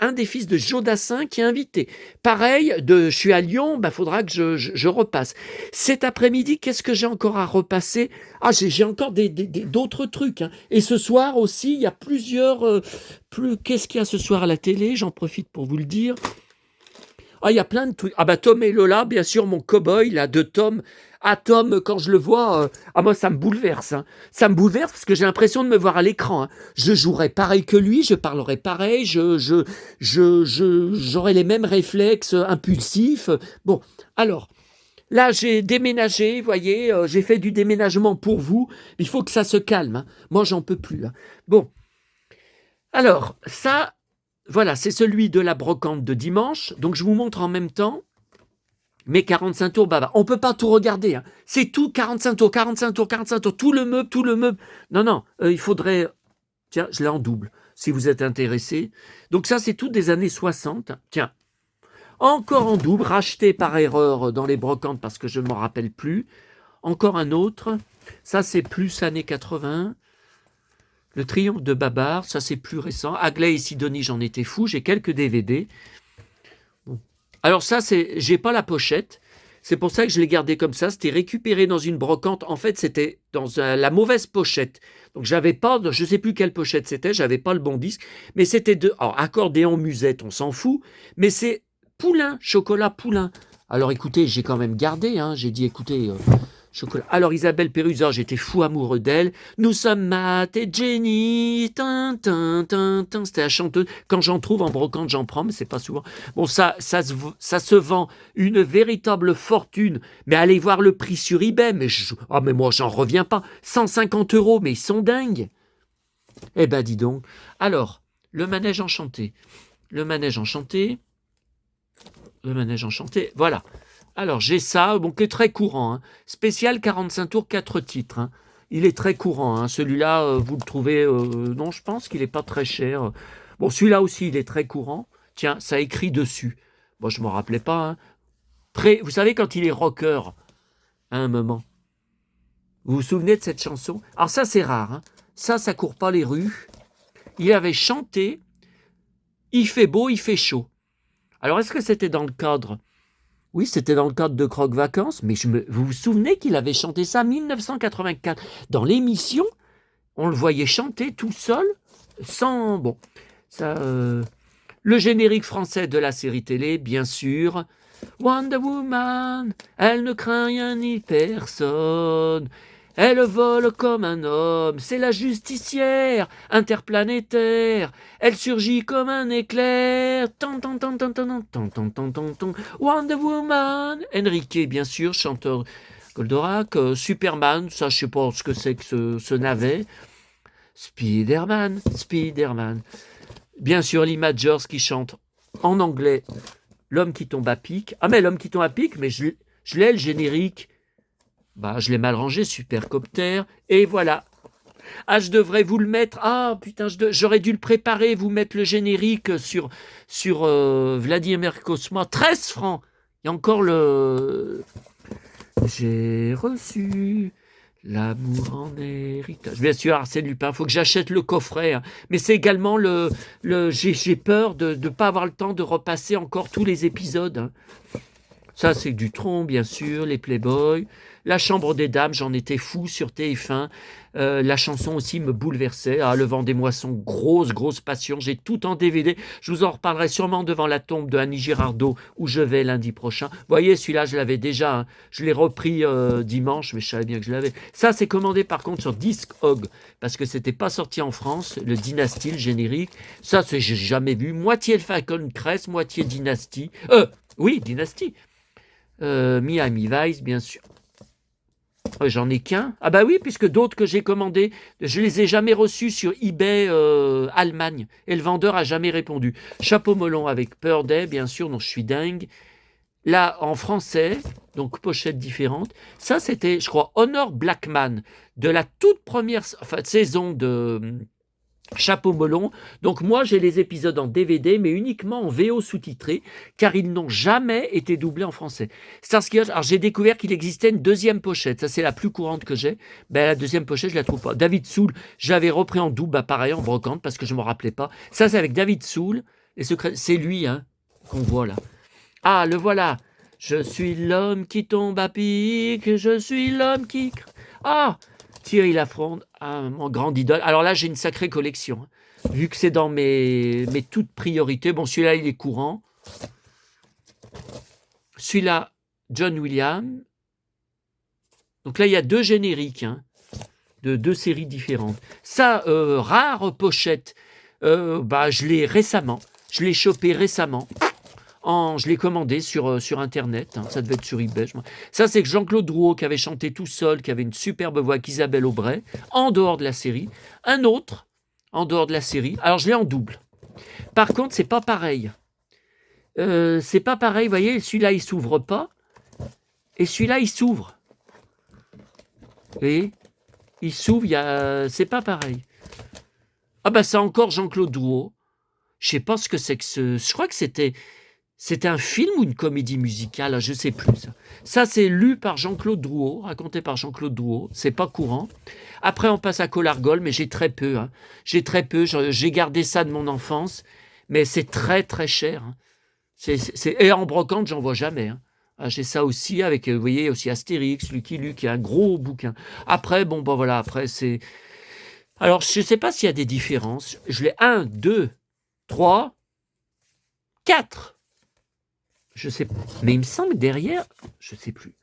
S1: un des fils de Jodassin qui est invité. Pareil, je suis à Lyon, faudra que je repasse. Cet après-midi, qu'est-ce que j'ai encore à repasser? Ah, j'ai encore d'autres trucs. Hein. Et ce soir aussi, il y a plusieurs... Qu'est-ce qu'il y a ce soir à la télé? J'en profite pour vous le dire. Ah, il y a plein de trucs. Ah Tom et Lola, bien sûr, mon cow-boy, là, de Tom Ah, Tom, quand je le vois, moi, ça me bouleverse. Hein. Ça me bouleverse parce que j'ai l'impression de me voir à l'écran. Hein. Je jouerais pareil que lui, je parlerais pareil, j'aurais les mêmes réflexes impulsifs. Bon, alors, là, j'ai déménagé, vous voyez, j'ai fait du déménagement pour vous. Il faut que ça se calme. Hein. Moi, j'en peux plus. Hein. Bon, alors, ça, voilà, c'est celui de la brocante de dimanche. Donc, je vous montre en même temps mes 45 tours Baba. On ne peut pas tout regarder. Hein. C'est tout 45 tours, 45 tours, 45 tours, tout le meuble, tout le meuble. Non, non, il faudrait... Tiens, je l'ai en double, si vous êtes intéressé. Donc ça, c'est tout des années 60. Tiens, encore en double, racheté par erreur dans les brocantes parce que je ne m'en rappelle plus. Encore un autre. Ça, c'est plus années 80. Le triomphe de Babar, ça, c'est plus récent. Aglaé et Sidonie, j'en étais fou. J'ai quelques DVD. Bon. Alors ça, j'ai pas la pochette. C'est pour ça que je l'ai gardé comme ça. C'était récupéré dans une brocante. En fait, c'était dans la mauvaise pochette. Donc, j'avais pas, je sais plus quelle pochette c'était. J'avais pas le bon disque. Mais c'était alors, accordéon musette, on s'en fout. Mais c'est Poulain, chocolat Poulain. Alors, écoutez, j'ai quand même gardé. Hein. J'ai dit, écoutez, chocolat. Alors, Isabelle Pérusa, j'étais fou amoureux d'elle. Nous sommes Matt et Jenny. C'était la chanteuse. Quand j'en trouve en brocante, j'en prends, mais c'est pas souvent. Bon, ça se vend une véritable fortune. Mais allez voir le prix sur eBay. Mais moi, j'en reviens pas. 150 €, mais ils sont dingues. Eh ben, dis donc. Alors, le manège enchanté. Le manège enchanté. Le manège enchanté. Voilà. Alors, j'ai ça, bon, qui est très courant. Hein. Spécial 45 tours, 4 titres. Hein. Il est très courant. Hein. Celui-là, vous le trouvez... non, je pense qu'il n'est pas très cher. Bon, celui-là aussi, il est très courant. Tiens, ça écrit dessus. Bon, je ne m'en rappelais pas. Hein. Vous savez, quand il est rocker, à un moment, vous vous souvenez de cette chanson? Alors ça, c'est rare. Hein. Ça court pas les rues. Il avait chanté « Il fait beau, il fait chaud ». Alors, est-ce que c'était dans le cadre... Oui, c'était dans le cadre de Croque Vacances, mais vous vous souvenez qu'il avait chanté ça en 1984. Dans l'émission, on le voyait chanter tout seul, sans... Bon, ça... Le générique français de la série télé, bien sûr. Wonder Woman, elle ne craint rien ni personne. Elle vole comme un homme, c'est la justicière interplanétaire. Elle surgit comme un éclair. Tan, tan, tan, tan, tan, tan, tan, tan, tan, tan. Wonder Woman. Enrique, bien sûr, chanteur Goldorak. Superman, ça je sais pas ce que c'est que ce navet. Spider-Man. Bien sûr, Lee Majors qui chante en anglais L'homme qui tombe à pic. Ah mais l'homme qui tombe à pic, mais je l'ai le générique. Bah, je l'ai mal rangé, Supercopter. Et voilà. Ah, je devrais vous le mettre. Ah, putain, j'aurais dû le préparer, vous mettre le générique sur Vladimir Cosma. 13 francs. Il y a encore le... J'ai reçu l'amour en héritage. Bien sûr, Arsène Lupin. Il faut que j'achète le coffret. Hein. Mais c'est également j'ai peur de ne pas avoir le temps de repasser encore tous les épisodes. Hein. Ça, c'est du Tron, bien sûr, les Playboys. La Chambre des Dames, j'en étais fou sur TF1. La chanson aussi me bouleversait. Ah, Le vent des moissons, grosse passion. J'ai tout en DVD. Je vous en reparlerai sûrement devant la tombe de Annie Girardot, où je vais lundi prochain. Vous voyez, celui-là, je l'avais déjà. Hein. Je l'ai repris dimanche, mais je savais bien que je l'avais. Ça, c'est commandé par contre sur Discog, parce que c'était pas sorti en France. Le Dynasty, le générique. Ça, j'ai jamais vu. Moitié le Falcon Crest, moitié Dynasty. Oui, Dynasty. Miami Vice, bien sûr. J'en ai qu'un. Ah bah oui, puisque d'autres que j'ai commandés, je les ai jamais reçus sur eBay Allemagne. Et le vendeur a jamais répondu. Chapeau melon avec Peur Day, bien sûr, dont je suis dingue. Là, en français, donc pochette différente. Ça, c'était, je crois, Honor Blackman, de la toute première saison de Chapeau melon. Donc moi, j'ai les épisodes en DVD, mais uniquement en VO sous-titré, car ils n'ont jamais été doublés en français. Starsky Hutch, alors j'ai découvert qu'il existait une deuxième pochette. Ça, c'est la plus courante que j'ai. Ben, la deuxième pochette, je la trouve pas. David Soul, j'avais repris en double, bah, pareil, en brocante, parce que je me rappelais pas. Ça, c'est avec David Soul. Les secrets, c'est lui, hein, qu'on voit là. Ah, le voilà. Je suis l'homme qui tombe à pic, je suis l'homme qui... Ah, Thierry Lafronde, mon grand idole. Alors là, j'ai une sacrée collection. Hein. Vu que c'est dans mes toutes priorités. Bon, celui-là, il est courant. Celui-là, John Williams. Donc là, il y a 2 génériques, hein, de 2 séries différentes. Ça, rare pochette, je l'ai récemment. Je l'ai chopé récemment. Je l'ai commandé sur Internet. Hein, ça devait être sur eBay. Ça, c'est Jean-Claude Drouot qui avait chanté tout seul, qui avait une superbe voix avec Isabelle Aubray, en dehors de la série. Un autre, en dehors de la série. Alors, je l'ai en double. Par contre, c'est pas pareil. C'est pas pareil, vous voyez, celui-là, il s'ouvre pas. Et celui-là, il s'ouvre. Vous voyez, il s'ouvre, c'est pas pareil. Ah bah, c'est encore Jean-Claude Drouot. Je sais pas ce que c'est que ce... Je crois que c'était un film ou une comédie musicale, je sais plus. Ça, c'est lu par Jean-Claude Drouot, raconté par Jean-Claude Drouot. C'est pas courant. Après, on passe à Colargol, mais j'ai très peu. Hein. J'ai très peu. J'ai gardé ça de mon enfance, mais c'est très, très cher. Hein. Et en brocante, j'en vois jamais. Hein. Ah, j'ai ça aussi avec, vous voyez, aussi Astérix, Lucky Luke, qui est un gros bouquin. Après, voilà, après, c'est... Alors, je ne sais pas s'il y a des différences. Je l'ai 1, 2, 3, 4. Je sais pas. Mais il me semble derrière, je sais plus.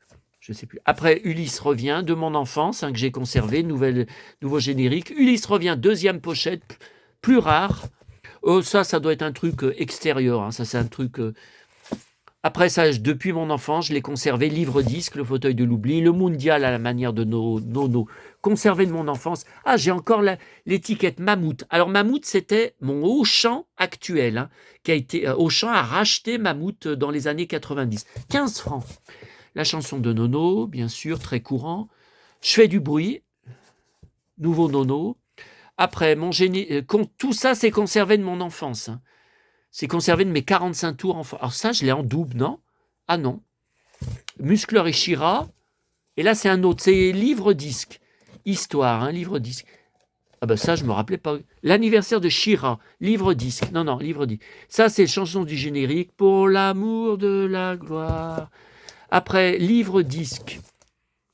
S1: Après, Ulysse revient de mon enfance, hein, que j'ai conservé, nouveau générique. Ulysse revient, 2e pochette, plus rare. Ça doit être un truc extérieur. Hein, ça, c'est un truc... Après ça, depuis mon enfance, je l'ai conservé, livre-disque, le fauteuil de l'oubli, le mondial à la manière de nos conservé de mon enfance. Ah, j'ai encore l'étiquette Mammouth. Alors Mammouth, c'était mon Auchan actuel, hein, qui a été... Auchan a racheté Mammouth dans les années 90. 15 francs. La chanson de Nono, bien sûr, très courant. Je fais du bruit. Nouveau Nono. Après, tout ça, c'est conservé de mon enfance. Hein. C'est conservé de mes 45 tours enfants. Alors ça, je l'ai en double, non? Ah non. Muscleur et Chira. Et là, c'est un autre. C'est livre-disque. Histoire, hein, livre-disque. Ah ben ça, je me rappelais pas. L'anniversaire de Chira. Livre-disque. Non, livre-disque. Ça, c'est chanson du générique. Pour l'amour de la gloire. Après, livre-disque.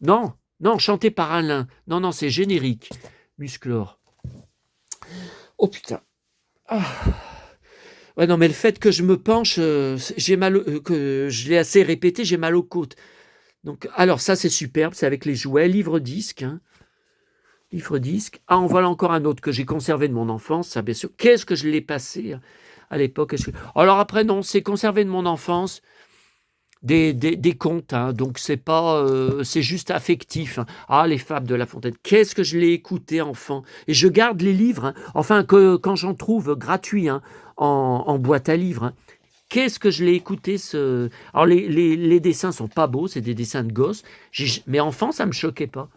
S1: Non, chanté par Alain. Non, c'est générique. Musclor. Oh putain. Ah. Ouais, non, mais le fait que je me penche, j'ai mal, que je l'ai assez répété, j'ai mal aux côtes. Donc, alors ça, c'est superbe, c'est avec les jouets, livre-disque. Hein. Livre-disque. Ah, en voilà encore un autre que j'ai conservé de mon enfance, ça, bien sûr. Qu'est-ce que je l'ai passé à l'époque? Alors après, non, c'est conservé de mon enfance. Des contes, hein, donc c'est pas, c'est juste affectif. Hein. Ah, les fables de La Fontaine, qu'est-ce que je l'ai écouté enfant. Et je garde les livres, hein, enfin quand j'en trouve gratuit, hein, en boîte à livres. Hein. Qu'est-ce que je l'ai écouté Alors les dessins sont pas beaux, c'est des dessins de gosses, mais enfant ça me choquait pas.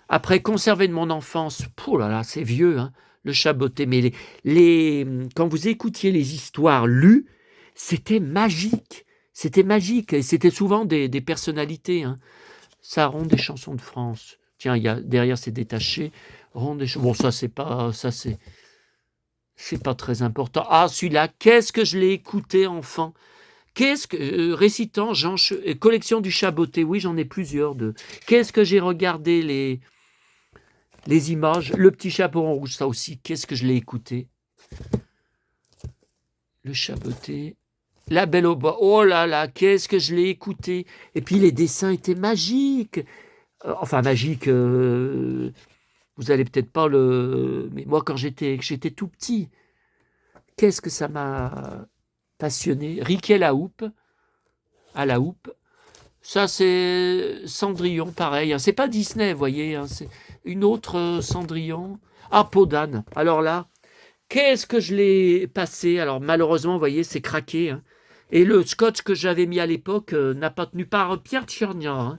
S1: Après, conservé de mon enfance, oh là là, c'est vieux, hein, le Chaboté, mais quand vous écoutiez les histoires lues, c'était magique. C'était magique, et c'était souvent des personnalités. Hein. Ça, Ronde des chansons de France. Tiens, derrière, c'est détaché. Ronde des chansons. Bon, ça, c'est pas très important. Ah, celui-là, qu'est-ce que je l'ai écouté, enfant. Récitant, collection du Chaboté. Oui, j'en ai plusieurs. Qu'est-ce que j'ai regardé les images. Le petit chaperon rouge, ça aussi. Qu'est-ce que je l'ai écouté. Le Chaboté. La Belle au bois, oh là là, qu'est-ce que je l'ai écouté. Et puis les dessins étaient magiques. Enfin, magiques, vous allez peut-être pas mais moi, quand j'étais tout petit, qu'est-ce que ça m'a passionné. Riquet à la houppe. Ça, c'est Cendrillon, pareil. Hein. C'est pas Disney, vous voyez. Hein. C'est une autre Cendrillon. Ah, Peau d'âne. Alors là, qu'est-ce que je l'ai passé. Alors malheureusement, vous voyez, c'est craqué. Hein. Et le scotch que j'avais mis à l'époque n'a pas tenu par Pierre Tchernia. Hein.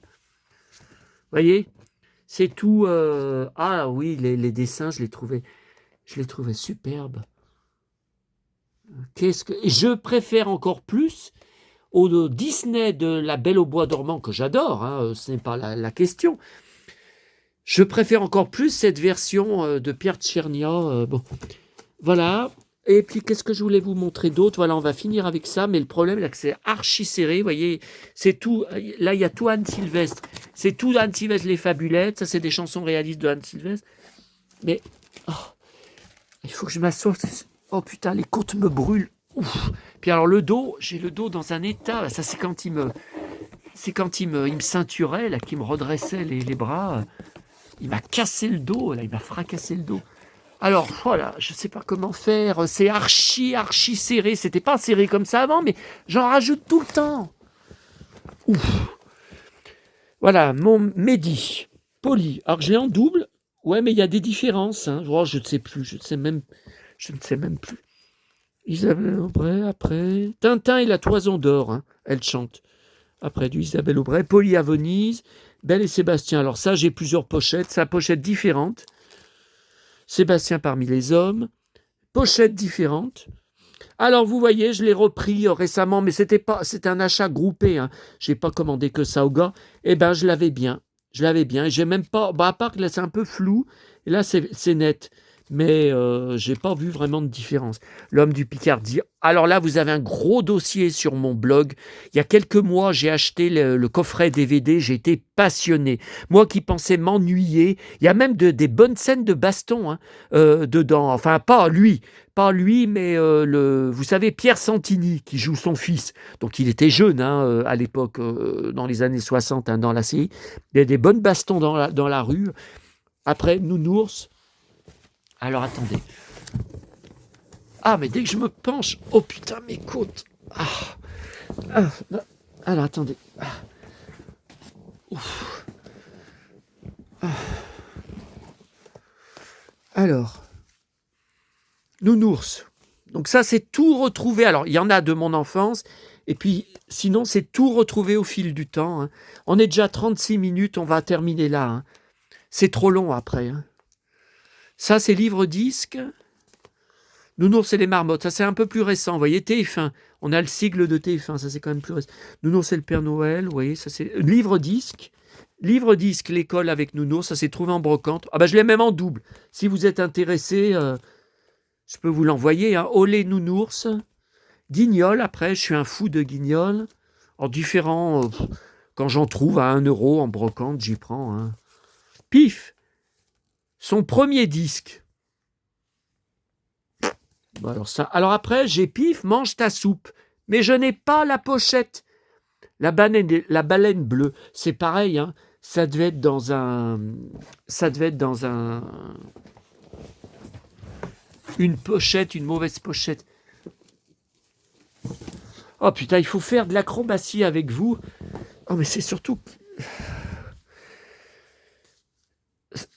S1: Vous voyez, c'est tout. Ah oui, les dessins, je les trouvais superbes. Je préfère encore plus au Disney de La Belle au bois dormant, que j'adore, hein, ce n'est pas la question. Je préfère encore plus cette version de Pierre Tchernia. Bon, voilà. Et puis, qu'est-ce que je voulais vous montrer d'autre? Voilà, on va finir avec ça, mais le problème, là, que c'est archi serré, vous voyez, c'est tout, là, il y a tout Anne Sylvestre. C'est tout Anne Sylvestre, les Fabulettes, ça, c'est des chansons réalistes de Anne Sylvestre. Mais, il faut que je m'assoie. Oh putain, les côtes me brûlent. Ouf. Puis alors, le dos, j'ai le dos dans un état, ça, c'est quand il me... c'est quand il me ceinturait, là, qu'il me redressait les bras. Il m'a cassé le dos, là, il m'a fracassé le dos. Alors, voilà, je ne sais pas comment faire. C'est archi serré. C'était pas serré comme ça avant, mais j'en rajoute tout le temps. Ouf. Voilà, mon Mehdi, poli. Alors, je l'ai en double. Ouais, mais il y a des différences. Hein. Oh, je ne sais plus. Je ne sais même plus. Isabelle Aubray, après. Tintin et la Toison d'Or. Hein. Elle chante. Après du Isabelle Aubray. Poli à Venise. Belle et Sébastien. Alors, ça, j'ai plusieurs pochettes. C'est une pochette différente. Sébastien parmi les hommes. Pochette différente. Alors, vous voyez, je l'ai repris récemment, mais c'était un achat groupé. Hein. Je n'ai pas commandé que ça au gars. Eh bien, je l'avais bien. Et j'ai même pas... Bah, à part que là, c'est un peu flou. Et là, c'est net. Mais j'ai pas vu vraiment de différence. L'homme du Picardie. Alors là, vous avez un gros dossier sur mon blog. Il y a quelques mois, j'ai acheté le coffret DVD. J'ai été passionné. Moi qui pensais m'ennuyer. Il y a même des bonnes scènes de baston hein, dedans. Enfin, pas lui, mais vous savez, Pierre Santini qui joue son fils. Donc il était jeune hein, à l'époque, dans les années 60, hein, dans la série. Il y a des bonnes bastons dans la rue. Après, Nounours. Alors attendez. Ah, mais dès que je me penche. Oh putain, mes côtes. Alors attendez. Ouf. Alors. Nounours. Donc ça, c'est tout retrouvé. Alors, il y en a de mon enfance. Et puis, sinon, c'est tout retrouvé au fil du temps. Hein. On est déjà 36 minutes. On va terminer là. Hein. C'est trop long après. Hein. Ça, c'est livre-disque. Nounours et les marmottes. Ça, c'est un peu plus récent. Vous voyez, TF1. On a le sigle de TF1. Ça, c'est quand même plus récent. Nounours et le Père Noël. Vous voyez, ça, c'est livre-disque. Livre-disque, l'école avec Nounours. Ça s'est trouvé en brocante. Ah, bah, je l'ai même en double. Si vous êtes intéressé, je peux vous l'envoyer. Hein. Olé Nounours. Guignol, après. Je suis un fou de Guignol. En différents. Quand j'en trouve à 1 euro en brocante, j'y prends. Hein. Pif. Son premier disque. Bon, alors après, j'ai Pif, mange ta soupe. Mais je n'ai pas la pochette. La baleine bleue, c'est pareil. Hein. Ça devait être dans une pochette, une mauvaise pochette. Oh putain, il faut faire de l'acrobatie avec vous. Oh mais c'est surtout...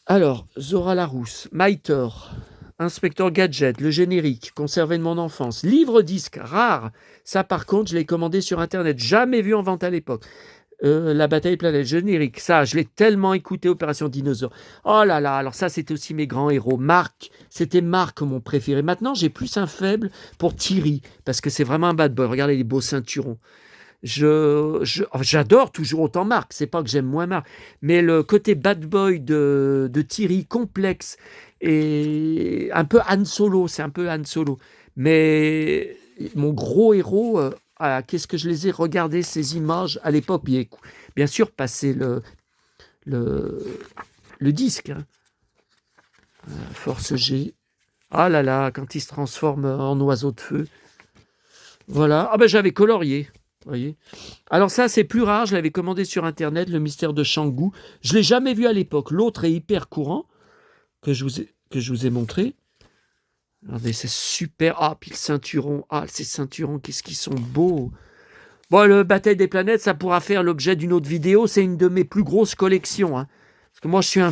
S1: Alors, Zora Larousse, Maïtor, Inspecteur Gadget, le générique, conservé de mon enfance, livre-disque, rare. Ça, par contre, je l'ai commandé sur Internet, jamais vu en vente à l'époque. La bataille planète, générique, ça, je l'ai tellement écouté, Opération Dinosaure. Oh là là, alors ça, c'était aussi mes grands héros. Marc, c'était Marc mon préféré. Maintenant, j'ai plus un faible pour Thierry, parce que c'est vraiment un bad boy. Regardez les beaux ceinturons. J'adore toujours autant Marc, c'est pas que j'aime moins Marc, mais le côté bad boy de Thierry, complexe et un peu Han Solo, c'est un peu Han Solo. Mais mon gros héros, qu'est-ce que je les ai regardés ces images à l'époque, bien sûr passer le disque. Hein. Force G. Ah là là, quand il se transforme en oiseau de feu. Voilà. Ah ben j'avais colorié. Voyez. Alors ça, c'est plus rare. Je l'avais commandé sur Internet, le mystère de Shangou. Je ne l'ai jamais vu à l'époque. L'autre est hyper courant, que je vous ai montré. Regardez, c'est super. Ah, puis le ceinturon. Ah, ces ceinturons, qu'est-ce qu'ils sont beaux. Bon, le Bataille des planètes, ça pourra faire l'objet d'une autre vidéo. C'est une de mes plus grosses collections. Hein. Parce que moi, je suis un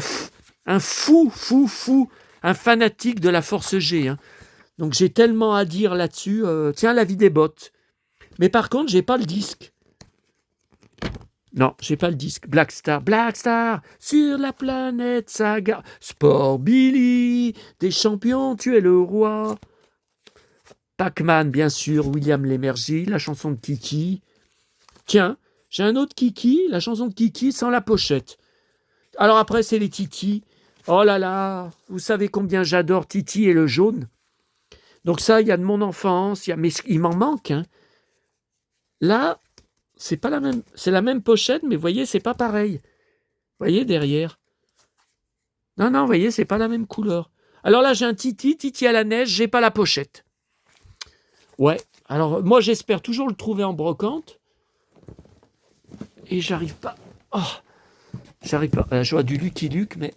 S1: fou, un fanatique de la Force G. Hein. Donc, j'ai tellement à dire là-dessus. Tiens, la vie des bottes. Mais par contre, j'ai pas le disque. Non, j'ai pas le disque. Black Star, sur la planète Saga. Sport Billy, des champions, tu es le roi. Pac-Man, bien sûr, William Lémergie, la chanson de Kiki. Tiens, j'ai un autre Kiki, la chanson de Kiki sans la pochette. Alors après, c'est les Titi. Oh là là, vous savez combien j'adore Titi et le jaune. Donc ça, il y a de mon enfance, mais il m'en manque, hein. Là, c'est pas la même, c'est la même pochette, mais vous voyez, c'est pas pareil. Vous voyez derrière. Non, vous voyez, c'est pas la même couleur. Alors là, j'ai un Titi à la neige, j'ai pas la pochette. Ouais. Alors moi, j'espère toujours le trouver en brocante. et j'arrive pas. Oh, j'arrive pas. Je vois du Lucky Luke, mais...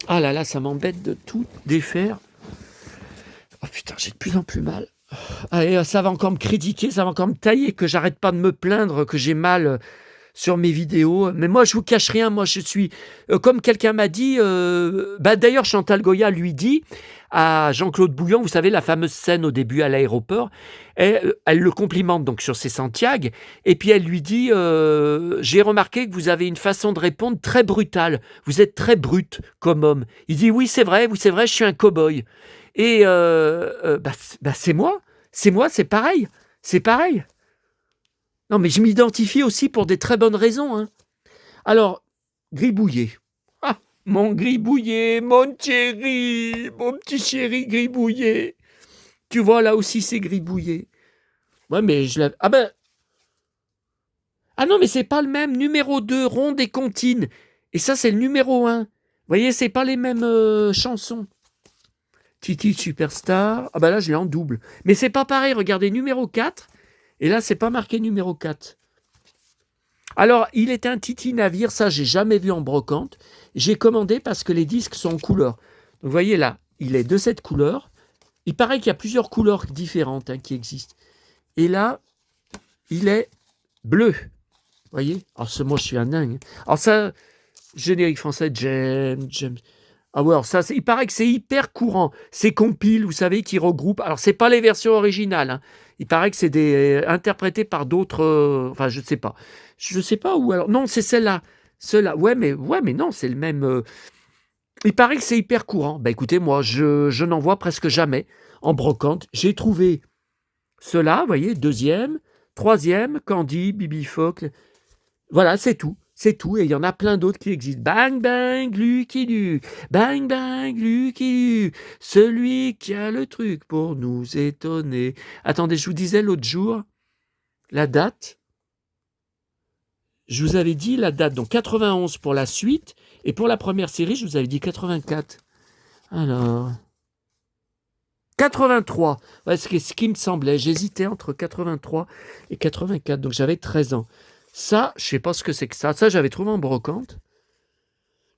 S1: Ah là là, ça m'embête de tout défaire. Oh putain, j'ai de plus en plus mal. Allez, ça va encore me critiquer, ça va encore me tailler, que j'arrête pas de me plaindre, que j'ai mal sur mes vidéos. Mais moi, je vous cache rien. Moi, je suis... comme quelqu'un m'a dit... d'ailleurs, Chantal Goya lui dit à Jean-Claude Bouillon, vous savez, la fameuse scène au début à l'aéroport, elle le complimente donc sur ses Santiago, et puis elle lui dit j'ai remarqué que vous avez une façon de répondre très brutale. Vous êtes très brut comme homme. Il dit oui, c'est vrai, je suis un cow-boy. Et c'est moi. C'est moi, c'est pareil. C'est pareil. Non, mais je m'identifie aussi pour des très bonnes raisons. Hein. Alors, gribouillet. Ah, mon gribouillet, mon chéri, mon petit chéri gribouillet. Tu vois, là aussi, c'est gribouillet. Ouais, mais je l'avais... Ah ben... Ah non, mais c'est pas le même. Numéro 2, Ronde et Comptine. Et ça, c'est le numéro 1. Vous voyez, c'est pas les mêmes chansons. Titi Superstar. Ah ben là, je l'ai en double. Mais c'est pas pareil. Regardez, numéro 4. Et là, c'est pas marqué numéro 4. Alors, il est un Titi Navire, ça, j'ai jamais vu en brocante. J'ai commandé parce que les disques sont en couleur. Donc, vous voyez là, il est de cette couleur. Il paraît qu'il y a plusieurs couleurs différentes qui existent. Et là, il est bleu. Vous voyez? Alors, moi, je suis un dingue. Alors, ça, générique français, James. Ah ouais, alors ça, il paraît que c'est hyper courant. Ces compiles, vous savez, qui regroupent. Alors, c'est pas les versions originales. Hein. Il paraît que c'est interprété par d'autres. Enfin, je ne sais pas. Je ne sais pas où. Alors, non, c'est celle-là. Celle-là. Ouais, mais non, c'est le même. Il paraît que c'est hyper courant. Bah écoutez, moi, je n'en vois presque jamais en brocante. J'ai trouvé cela, vous voyez, deuxième, troisième, Candy, Bibi Phoque. Voilà, c'est tout. C'est tout. Et il y en a plein d'autres qui existent. Bang, bang, Lucky Luke. Bang, bang, Lucky Luke. Celui qui a le truc pour nous étonner. Attendez, je vous disais l'autre jour, la date. Je vous avais dit la date. Donc 91 pour la suite. Et pour la première série, je vous avais dit 84. Alors... 83. Ouais, c'est ce qui me semblait. J'hésitais entre 83 et 84. Donc j'avais 13 ans. Ça, je ne sais pas ce que c'est que ça. Ça, j'avais trouvé en brocante.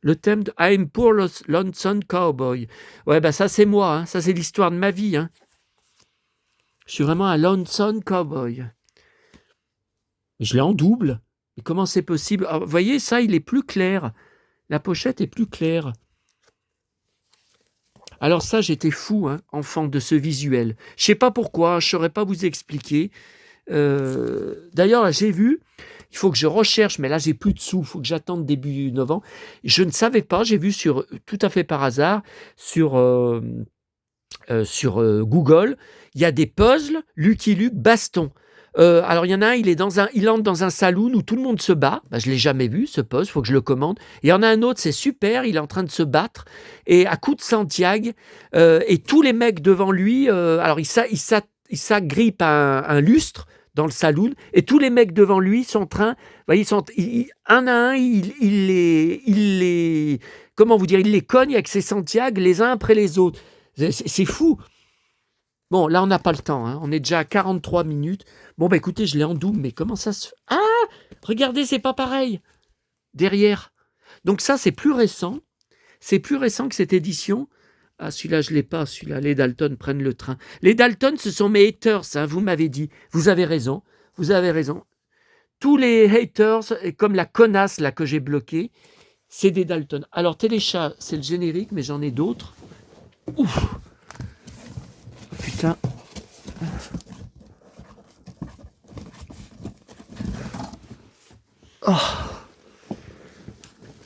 S1: Le thème de I'm Poor Lonesome Cowboy. Ouais, bah ça, c'est moi. Hein. Ça, c'est l'histoire de ma vie. Hein. Je suis vraiment un Lonesome Cowboy. Je l'ai en double. Mais comment c'est possible? Alors, vous voyez, ça, il est plus clair. La pochette est plus claire. Alors ça, j'étais fou, hein, enfant, de ce visuel. Je ne sais pas pourquoi, je ne saurais pas vous expliquer. D'ailleurs, là, j'ai vu, il faut que je recherche, mais là, j'ai plus de sous, il faut que j'attende début novembre. Je ne savais pas, j'ai vu tout à fait par hasard, sur Google, il y a des puzzles Lucky Luke baston. Alors il y en a un, il entre dans un saloon où tout le monde se bat. Bah, je l'ai jamais vu ce puzzle, faut que je le commande. Et il y en a un autre, c'est super, il est en train de se battre et à coups de Santiago et tous les mecs devant lui. Alors il s'agrippe un lustre dans le saloon et tous les mecs devant lui sont en train, vous voyez, un à un, il les comment vous dire, il les cogne avec ses Santiago les uns après les autres. C'est fou. Bon, là, on n'a pas le temps. Hein. On est déjà à 43 minutes. Bon, bah écoutez, je l'ai en double, mais comment ça se fait? Ah! Regardez, c'est pas pareil. Derrière. Donc ça, c'est plus récent. C'est plus récent que cette édition. Ah, celui-là, je ne l'ai pas. Celui-là, les Dalton prennent le train. Les Dalton, ce sont mes haters, hein, vous m'avez dit. Vous avez raison. Vous avez raison. Tous les haters, comme la connasse là que j'ai bloquée, c'est des Dalton. Alors, Téléchat, c'est le générique, mais j'en ai d'autres. Ouf! Putain. Oh.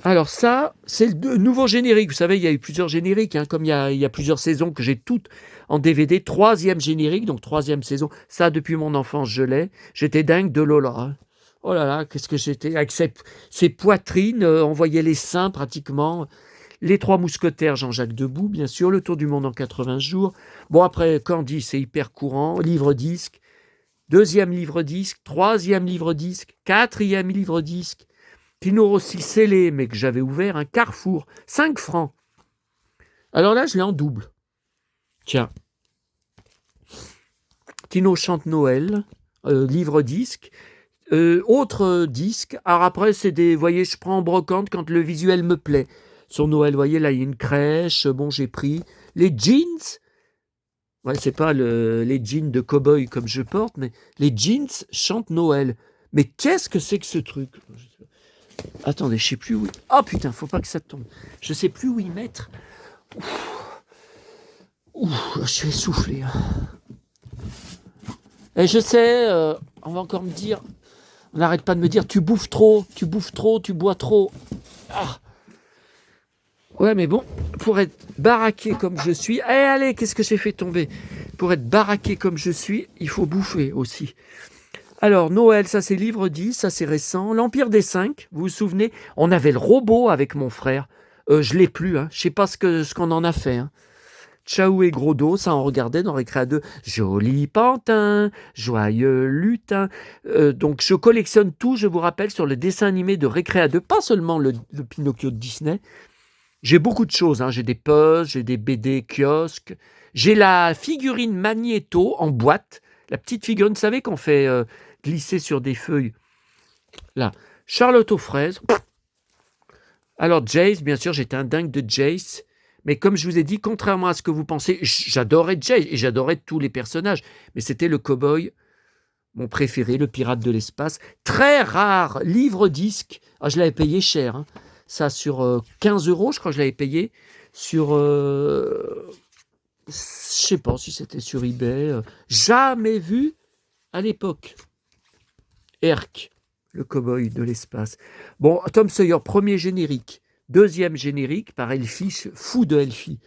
S1: Alors ça, c'est le nouveau générique. Vous savez, il y a eu plusieurs génériques, hein, comme il y a plusieurs saisons que j'ai toutes en DVD. Troisième générique, donc troisième saison. Ça, depuis mon enfance, je l'ai. J'étais dingue de Lola. Hein. Oh là là, qu'est-ce que j'étais. Avec ses poitrines, on voyait les seins pratiquement. Les Trois Mousquetaires, Jean-Jacques Debout, bien sûr. Le Tour du monde en 80 jours. Bon, après, Candy, c'est hyper courant. Livre-disque. Deuxième livre-disque. Troisième livre-disque. Quatrième livre-disque. Tino Rossi scellé, mais que j'avais ouvert. Un Carrefour. 5 francs. Alors là, je l'ai en double. Tiens. Tino chante Noël. livre-disque. Autre disque. Alors après, c'est des... Vous voyez, je prends en brocante quand le visuel me plaît. Sur Noël, vous voyez, là, il y a une crèche. Bon, j'ai pris les jeans. Ouais, c'est pas les jeans de cow-boy comme je porte, mais les jeans chantent Noël. Mais qu'est-ce que c'est que ce truc? Attendez, je sais plus où... Oh putain, faut pas que ça tombe. Je sais plus où y mettre. Je suis essoufflé. Et je sais, on va encore me dire... On n'arrête pas de me dire, tu bouffes trop, tu bois trop. Ah. Ouais, mais bon, pour être baraqué comme je suis... allez, qu'est-ce que j'ai fait tomber? Pour être baraqué comme je suis, il faut bouffer aussi. Alors, Noël, ça c'est livre 10, ça c'est récent. L'Empire des 5, vous vous souvenez? On avait le robot avec mon frère. Je l'ai plus, hein. Je sais pas ce qu'on en a fait. Hein. Ciao et gros dos, ça on regardait dans Récréa 2. Joli pantin, joyeux lutin. Donc je collectionne tout, je vous rappelle, sur le dessin animé de Récréa 2, pas seulement le Pinocchio de Disney. J'ai beaucoup de choses, hein. J'ai des puzzles, j'ai des BD kiosques. J'ai la figurine Magnéto en boîte. La petite figurine, vous savez qu'on fait glisser sur des feuilles. Là, Charlotte aux fraises. Alors Jace, bien sûr, j'étais un dingue de Jace. Mais comme je vous ai dit, contrairement à ce que vous pensez, j'adorais Jace et j'adorais tous les personnages. Mais c'était le cow-boy, mon préféré, le pirate de l'espace. Très rare, livre-disque. Ah, je l'avais payé cher. Hein. Ça sur 15 €, je crois que je l'avais payé. Sur... je sais pas si c'était sur eBay. Jamais vu à l'époque. Herc, le cow-boy de l'espace. Bon, Tom Sawyer, premier générique. Deuxième générique par Elfie, fou de Elfie.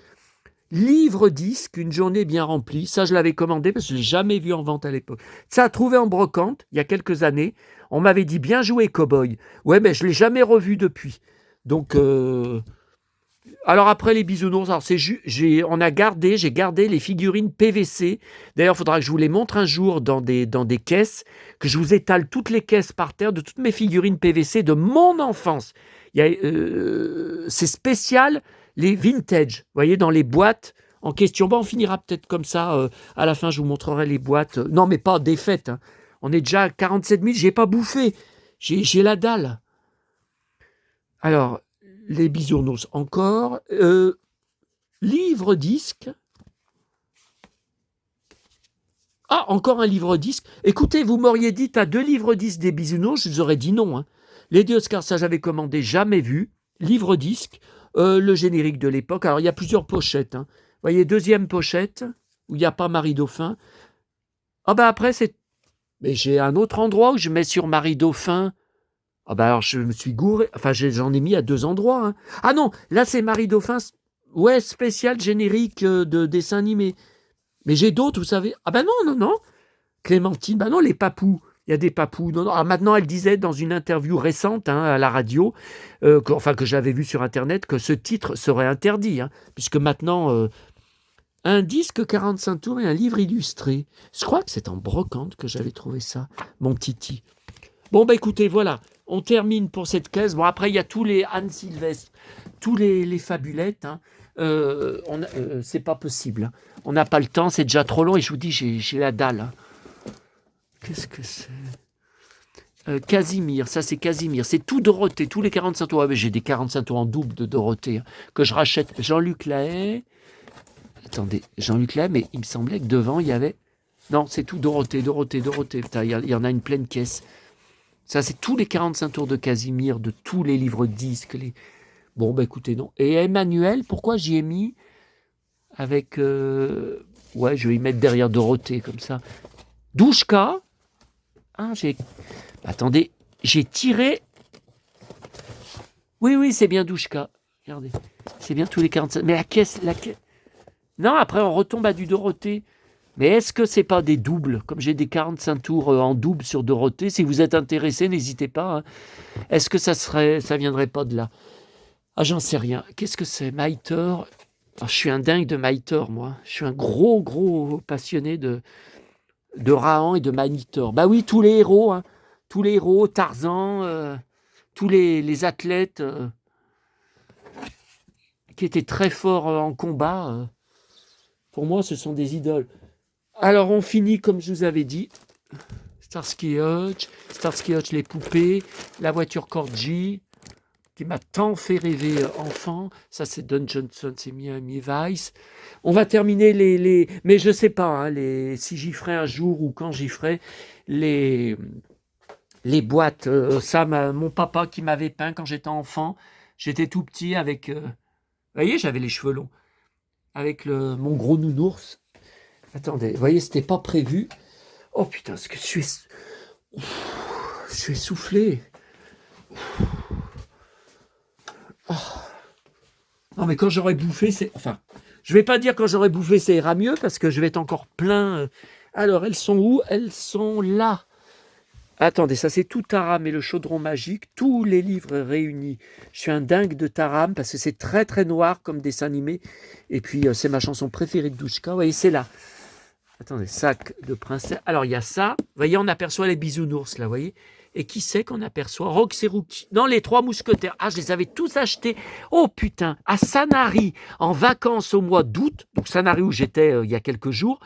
S1: Livre-disque, une journée bien remplie. Ça, je l'avais commandé parce que je ne l'ai jamais vu en vente à l'époque. Ça a trouvé en brocante, il y a quelques années. On m'avait dit, bien joué, cow-boy. Ouais, mais je ne l'ai jamais revu depuis. Donc, alors après les bisounours, alors j'ai gardé les figurines PVC. D'ailleurs, il faudra que je vous les montre un jour dans des caisses, que je vous étale toutes les caisses par terre de toutes mes figurines PVC de mon enfance. C'est spécial, les vintage, vous voyez, dans les boîtes en question. Bon, on finira peut-être comme ça, à la fin, je vous montrerai les boîtes. Non, mais pas défaites. Hein. On est déjà à 47 000, j'ai pas bouffé. J'ai la dalle. Alors, les bisounours encore. Livre-disque. Ah, encore un livre-disque. Écoutez, vous m'auriez dit, t'as 2 livres-disques des bisounours, je vous aurais dit non. Hein. Lady Oscar, ça j'avais commandé, jamais vu. Livre-disque, le générique de l'époque. Alors, il y a plusieurs pochettes. Hein. Vous voyez, deuxième pochette, où il n'y a pas Marie Dauphin. Ah ben après, c'est... Mais j'ai un autre endroit où je mets sur Marie Dauphin. Ah ben alors, je me suis gouré. Enfin, j'en ai mis à 2 endroits. Hein. Ah non, là, c'est Marie Dauphin. Ouais, spécial générique de dessin animé. Mais j'ai d'autres, vous savez. Ah ben non. Clémentine, ben non, les papous. Il y a des papous. Non. Alors maintenant, elle disait dans une interview récente à la radio, que j'avais vu sur Internet, que ce titre serait interdit. Hein, puisque maintenant, un disque 45 tours et un livre illustré. Je crois que c'est en brocante que j'avais trouvé ça, mon titi. Bon, bah écoutez, voilà. On termine pour cette caisse. Bon, après, il y a tous les Anne Sylvestre, tous les fabulettes. Hein. C'est pas possible. Hein. On n'a pas le temps, c'est déjà trop long. Et je vous dis, j'ai la dalle. Hein. Qu'est-ce que c'est Casimir, ça c'est Casimir. C'est tout Dorothée, tous les 45 tours. Ah, j'ai des 45 tours en double de Dorothée hein, que je rachète. Jean-Luc Lahaye. Attendez, Jean-Luc Lahaye, mais il me semblait que devant, il y avait... Non, c'est tout Dorothée. Putain, il y en a une pleine caisse. Ça, c'est tous les 45 tours de Casimir, de tous les livres disques. Bon, bah écoutez, non. Et Emmanuel, pourquoi j'y ai mis avec... Ouais, je vais y mettre derrière Dorothée, comme ça. Douchka. Ah, Attendez, j'ai tiré... Oui, c'est bien Douchka. Regardez, c'est bien tous les 45... Mais la caisse... Non, après, on retombe à du Dorothée. Mais est-ce que c'est pas des doubles? Comme j'ai des 45 tours en double sur Dorothée, si vous êtes intéressé, n'hésitez pas. Hein. Est-ce que ça viendrait pas de là? Ah, j'en sais rien. Qu'est-ce que c'est? Maitor. Je suis un dingue de Maitor, moi. Je suis un gros passionné de Rahan et de Maitor. Bah oui, tous les héros. Hein. Tous les héros, Tarzan, tous les athlètes qui étaient très forts en combat. Pour moi, ce sont des idoles. Alors, on finit, comme je vous avais dit. Starsky Hutch, les poupées, la voiture Corgi, qui m'a tant fait rêver enfant. Ça, c'est Don Johnson, c'est Miami Vice. On va terminer mais je sais pas, hein, si j'y ferai un jour ou quand j'y ferai, les boîtes. Mon papa qui m'avait peint quand j'étais enfant. J'étais tout petit avec... vous voyez, j'avais les cheveux longs. Avec mon gros nounours. Attendez, vous voyez, c'était pas prévu. Oh putain, ce que je suis... Je suis essoufflé. Oh. Non, mais quand j'aurai bouffé, c'est... Enfin, je vais pas dire quand j'aurai bouffé, ça ira mieux, parce que je vais être encore plein. Alors, elles sont où? Elles sont là. Attendez, ça c'est tout Taram et le chaudron magique, tous les livres réunis. Je suis un dingue de Taram, parce que c'est très très noir comme dessin animé. Et puis, c'est ma chanson préférée de Douchka. Vous voyez, c'est là. Attendez, sac de princesse. Alors, il y a ça. Vous voyez, on aperçoit les bisounours, là, vous voyez. Et qui c'est qu'on aperçoit? Rox et Rookie. Non, les trois mousquetaires. Ah, je les avais tous achetés. Oh, putain, à Sanary, en vacances au mois d'août. Donc, Sanary où j'étais il y a quelques jours.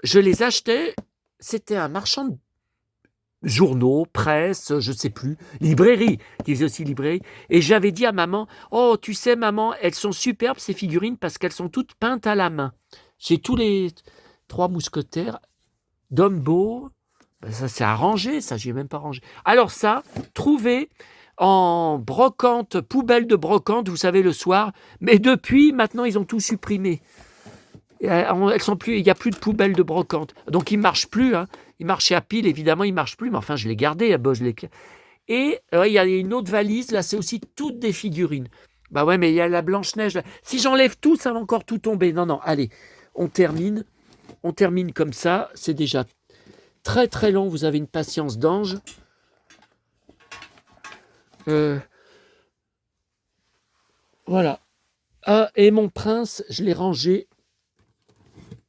S1: Je les achetais. C'était un marchand de journaux, presse, je sais plus, librairie, qui faisait aussi librairie. Et j'avais dit à maman, oh, tu sais, maman, elles sont superbes, ces figurines, parce qu'elles sont toutes peintes à la main. J'ai tous les trois mousquetaires, Dumbo, ça c'est arrangé, ça, j'ai même pas rangé. Alors ça, trouvé en brocante, poubelle de brocante, vous savez, le soir, mais depuis, maintenant, ils ont tout supprimé. Elles sont plus, il n'y a plus de poubelle de brocante. Donc, ils ne marchent plus. Hein. Ils marchaient à pile, évidemment, ils ne marchent plus. Mais enfin, je les gardais. Et il y a une autre valise. Là, c'est aussi toutes des figurines. Bah ouais, mais il y a la Blanche-Neige. Là. Si j'enlève tout, ça va encore tout tomber. Non, non, allez, on termine. On termine comme ça. C'est déjà très, très long. Vous avez une patience d'ange. Voilà. Ah, et mon prince, je l'ai rangé.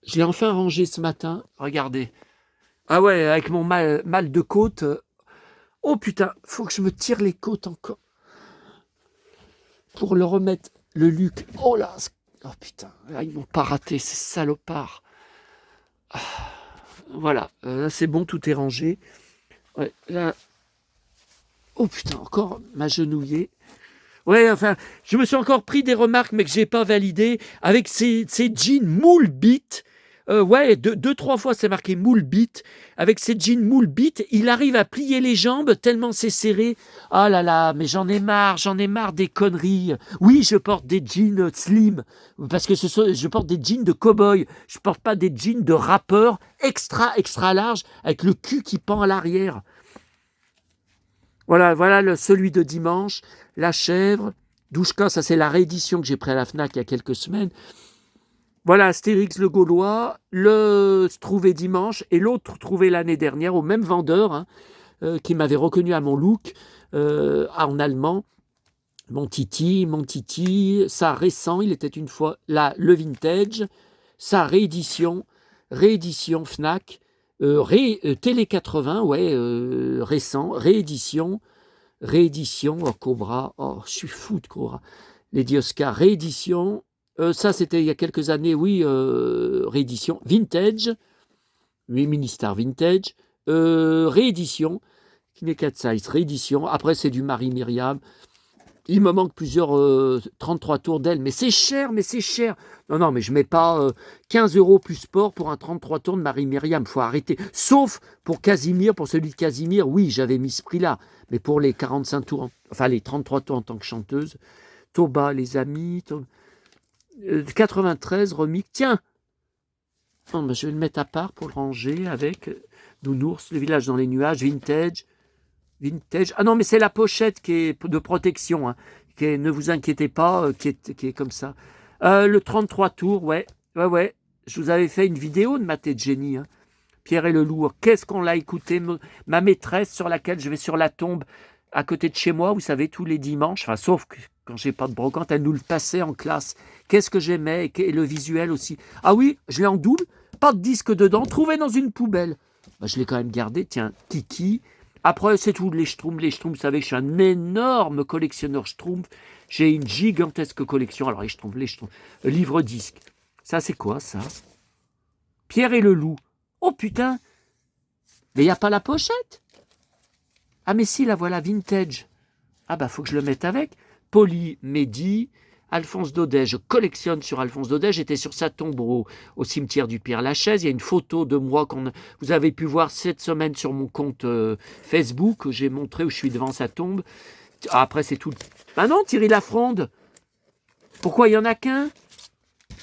S1: Je l'ai enfin rangé ce matin. Regardez. Ah ouais, avec mon mal de côte. Oh putain, faut que je me tire les côtes encore. Pour le remettre, le Luc. Oh là. Oh putain, là, ils m'ont pas raté, ces salopards. Ah, voilà, là c'est bon, tout est rangé. Ouais, là. Oh putain, encore ma genouillée. Ouais, enfin, je me suis encore pris des remarques, mais que j'ai pas validées, avec ces jeans moule bit. Ouais, deux, trois fois c'est marqué moule bit. Avec ces jeans moule bit, il arrive à plier les jambes tellement c'est serré. Ah là là, mais j'en ai marre des conneries. Oui, je porte des jeans slim, parce que je porte des jeans de cow-boy. Je porte pas des jeans de rappeur extra large, avec le cul qui pend à l'arrière. Voilà celui de dimanche, La Chèvre, Douchka, ça c'est la réédition que j'ai pris à la FNAC il y a quelques semaines. Voilà, Astérix le Gaulois, le trouvé dimanche et l'autre trouvé l'année dernière au même vendeur hein, qui m'avait reconnu à mon look en allemand. Mon Titi, ça récent, il était une fois là, le vintage, sa réédition FNAC, Télé 80, ouais, récent, réédition, oh, Cobra, oh, je suis fou de Cobra, Lady Oscar, réédition, ça c'était il y a quelques années, oui, réédition, vintage, oui, Ministar vintage, réédition, qui n'est 4 size, réédition, après c'est du Marie-Myriam, il me manque plusieurs 33 tours d'elle, mais c'est cher. Non, mais je ne mets pas 15 € plus sport pour un 33 tours de Marie-Myriam, il faut arrêter. Sauf pour Casimir, pour celui de Casimir, oui, j'avais mis ce prix-là. Mais pour les 45 tours, enfin les 33 tours en tant que chanteuse, Toba, les amis, 93, remix, tiens, non, ben, je vais le mettre à part pour le ranger avec Nounours, le village dans les nuages, vintage. Ah non, mais c'est la pochette qui est de protection. Hein, ne vous inquiétez pas, qui est comme ça. Le 33 tours, ouais. Je vous avais fait une vidéo de Maté de Génie. Hein. Pierre et le Lourd. Qu'est-ce qu'on l'a écouté? Ma maîtresse sur laquelle je vais sur la tombe à côté de chez moi, vous savez, tous les dimanches. Enfin, sauf que quand j'ai pas de brocante, elle nous le passait en classe. Qu'est-ce que j'aimais? Et le visuel aussi. Ah oui, je l'ai en double. Pas de disque dedans. Trouvé dans une poubelle. Ben, je l'ai quand même gardé. Tiens, Kiki. Après, c'est tout, les Schtroumpfs, vous savez que je suis un énorme collectionneur Schtroumpf. J'ai une gigantesque collection. Alors, les Schtroumpfs, livre-disque. Ça, c'est quoi, ça? Pierre et le Loup. Oh, putain! Mais il n'y a pas la pochette. Ah mais si, la voilà, vintage. Ah bah faut que je le mette avec. Polymédie, Alphonse Daudet. Je collectionne sur Alphonse Daudet. J'étais sur sa tombe au cimetière du Père-Lachaise. Il y a une photo de moi vous avez pu voir cette semaine sur mon compte Facebook. J'ai montré où je suis devant sa tombe. Ah, après c'est tout. Ah non, Thierry Lafronde. Pourquoi il n'y en a qu'un?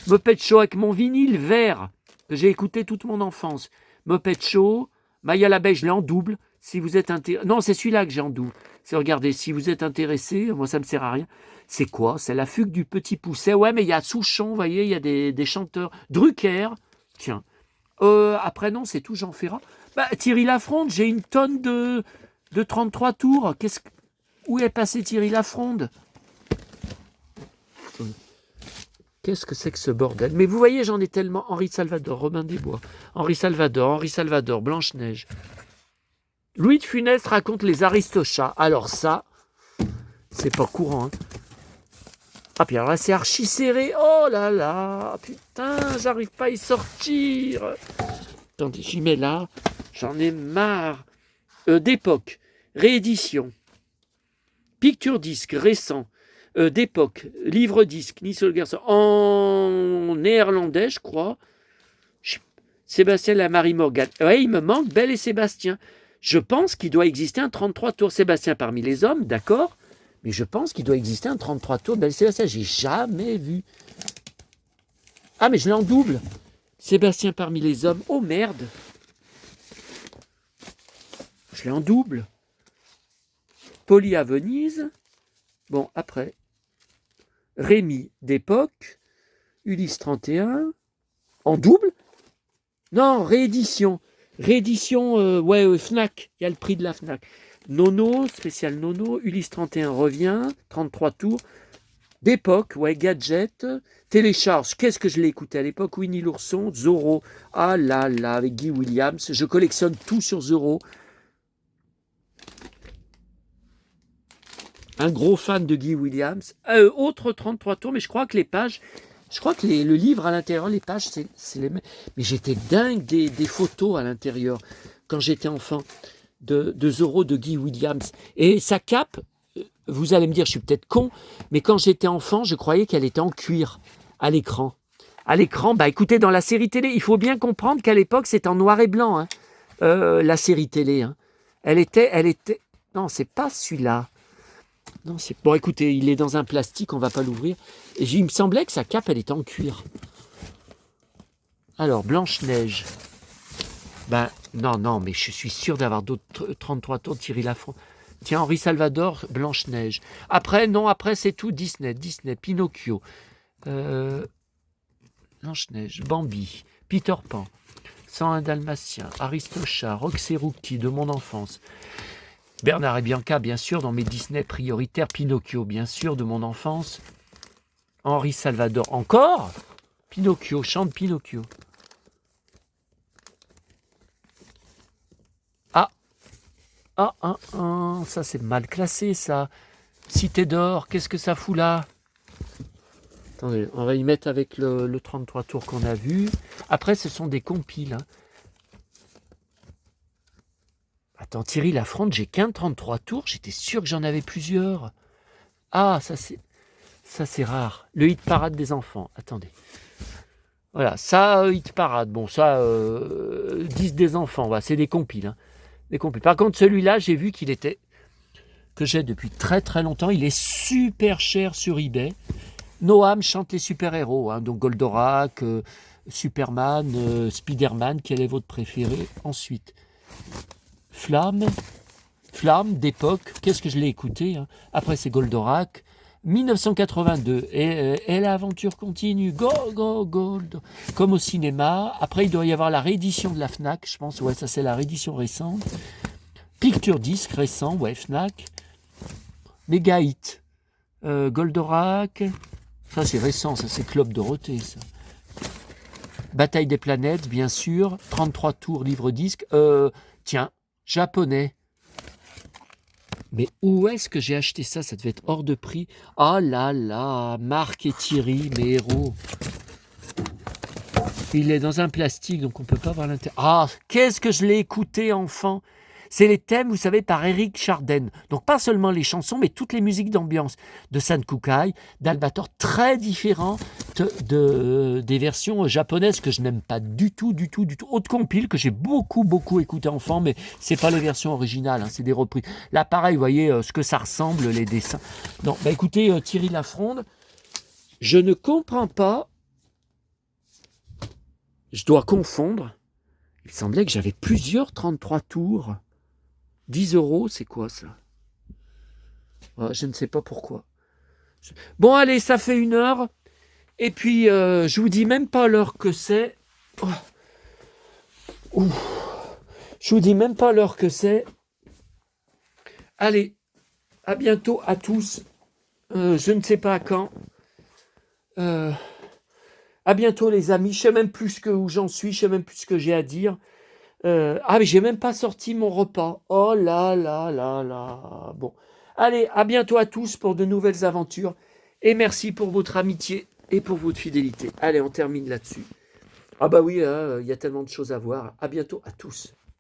S1: Muppet Show avec mon vinyle vert que j'ai écouté toute mon enfance. Muppet Show, Maya l'abeille, je l'ai en double. Si vous êtes intéressé... Non, c'est celui-là que j'ai en double. C'est, regardez, si vous êtes intéressé, moi ça me sert à rien. C'est quoi? C'est la fugue du petit pousset. Ouais, mais il y a Souchon, vous voyez, il y a des chanteurs. Drucker, tiens. Après, non, c'est tout Jean Ferrat. Bah, Thierry Lafronde, j'ai une tonne de 33 tours. Où est passé Thierry Lafronde? Qu'est-ce que c'est que ce bordel? Mais vous voyez, j'en ai tellement. Henri Salvador, Robin des Bois. Henri Salvador, Blanche-Neige. Louis de Funès raconte les Aristochats. Alors ça, c'est pas courant. Hein. Ah, puis alors là, c'est archi serré. Oh là là, putain, j'arrive pas à y sortir. Attendez, j'y mets là. J'en ai marre. D'époque, réédition. Picture disque, récent. D'époque, livre disque, Nice le garçon, en néerlandais, je crois. Sébastien Lamary Morgan. Ouais, il me manque Belle et Sébastien. Je pense qu'il doit exister un 33 tours Sébastien parmi les hommes, d'accord, mais je pense qu'il doit exister un 33 tours Belle et Sébastien. J'ai jamais vu. Ah, mais je l'ai en double. Sébastien parmi les hommes. Oh merde. Je l'ai en double. Poli à Venise. Bon, après. Rémi d'époque. Ulysse 31. En double? Non, réédition. Réédition, Fnac. Il y a le prix de la Fnac. Nono, spécial Nono. Ulysse 31 revient. 33 tours. D'époque, ouais, gadget. Télécharge. Qu'est-ce que je l'ai écouté à l'époque? Winnie l'ourson. Zorro. Ah là là, avec Guy Williams. Je collectionne tout sur Zorro. Un gros fan de Guy Williams. Autre 33 tours, mais je crois que les pages... Je crois que le livre à l'intérieur, les pages, c'est les mêmes. Mais j'étais dingue des photos à l'intérieur quand j'étais enfant de Zorro de Guy Williams. Et sa cape, vous allez me dire, je suis peut-être con, mais quand j'étais enfant, je croyais qu'elle était en cuir à l'écran. À l'écran, bah écoutez, dans la série télé, il faut bien comprendre qu'à l'époque, c'était en noir et blanc, hein, la série télé. Hein. Elle était... Non, c'est pas celui-là. Non, c'est... Bon, écoutez, il est dans un plastique, on va pas l'ouvrir. Et il me semblait que sa cape, elle était en cuir. Alors, Blanche-Neige. Ben, non, mais je suis sûr d'avoir d'autres 33 tours de Thierry Lafronde. Tiens, Henri Salvador, Blanche-Neige. Après, c'est tout Disney, Pinocchio. Blanche-Neige, Bambi, Peter Pan, 101 Dalmatien, Aristochats, Rox et Rookie de mon enfance. Bernard et Bianca, bien sûr, dans mes Disney prioritaires. Pinocchio, bien sûr, de mon enfance. Henri Salvador, encore. Pinocchio, chante Pinocchio. Ça c'est mal classé, ça. Cité d'or, qu'est-ce que ça fout là? Attendez, on va y mettre avec le 33 tours qu'on a vu. Après, ce sont des compiles. Hein. Attends, Thierry Lafronde, j'ai qu'un 33 tours. J'étais sûr que j'en avais plusieurs. Ah, ça c'est rare. Le hit parade des enfants. Attendez. Voilà, ça, hit parade. Bon, ça, 10 des enfants. Voilà, c'est des compiles. Hein. Des compiles. Par contre, celui-là, j'ai vu qu'il était... que j'ai depuis très très longtemps. Il est super cher sur eBay. Noam chante les super-héros. Hein, donc Goldorak, Superman, Spider-Man. Quel est votre préféré? Ensuite... Flamme d'époque, qu'est-ce que je l'ai écouté hein. Après c'est Goldorak, 1982, et l'aventure continue, Gold, comme au cinéma. Après il doit y avoir la réédition de la Fnac, je pense, ouais ça c'est la réédition récente. Picture disque récent, ouais Fnac. Méga hit, Goldorak, ça c'est récent, ça c'est Club Dorothée ça. Bataille des planètes, bien sûr, 33 tours livre disque, tiens, japonais. Mais où est-ce que j'ai acheté ça? Ça devait être hors de prix. Oh là là, Marc et Thierry, mes héros. Il est dans un plastique, donc on peut pas voir l'intérieur. Ah, qu'est-ce que je l'ai écouté enfant. C'est les thèmes, vous savez, par Eric Chardin. Donc pas seulement les chansons, mais toutes les musiques d'ambiance de San Kukai, d'Albator, très différents des versions japonaises que je n'aime pas du tout. Haute compile que j'ai beaucoup écouté enfant, mais c'est pas les versions originales, hein, c'est des reprises. Là, pareil, vous voyez ce que ça ressemble, les dessins. Non, bah écoutez, Thierry Lafronde, je ne comprends pas. Je dois confondre. Il semblait que j'avais plusieurs 33 tours. 10 euros, c'est quoi ça? Je ne sais pas pourquoi. Bon, allez, ça fait 1 heure. Et puis, je vous dis même pas l'heure que c'est. Je vous dis même pas l'heure que c'est. Allez, à bientôt à tous. Je ne sais pas quand. À bientôt les amis. Je sais même plus où j'en suis. Je sais même plus ce que j'ai à dire. Mais j'ai même pas sorti mon repas. Oh là là là là. Bon. Allez, à bientôt à tous pour de nouvelles aventures. Et merci pour votre amitié et pour votre fidélité. Allez, on termine là-dessus. Ah bah oui, il y a tellement de choses à voir. À bientôt à tous.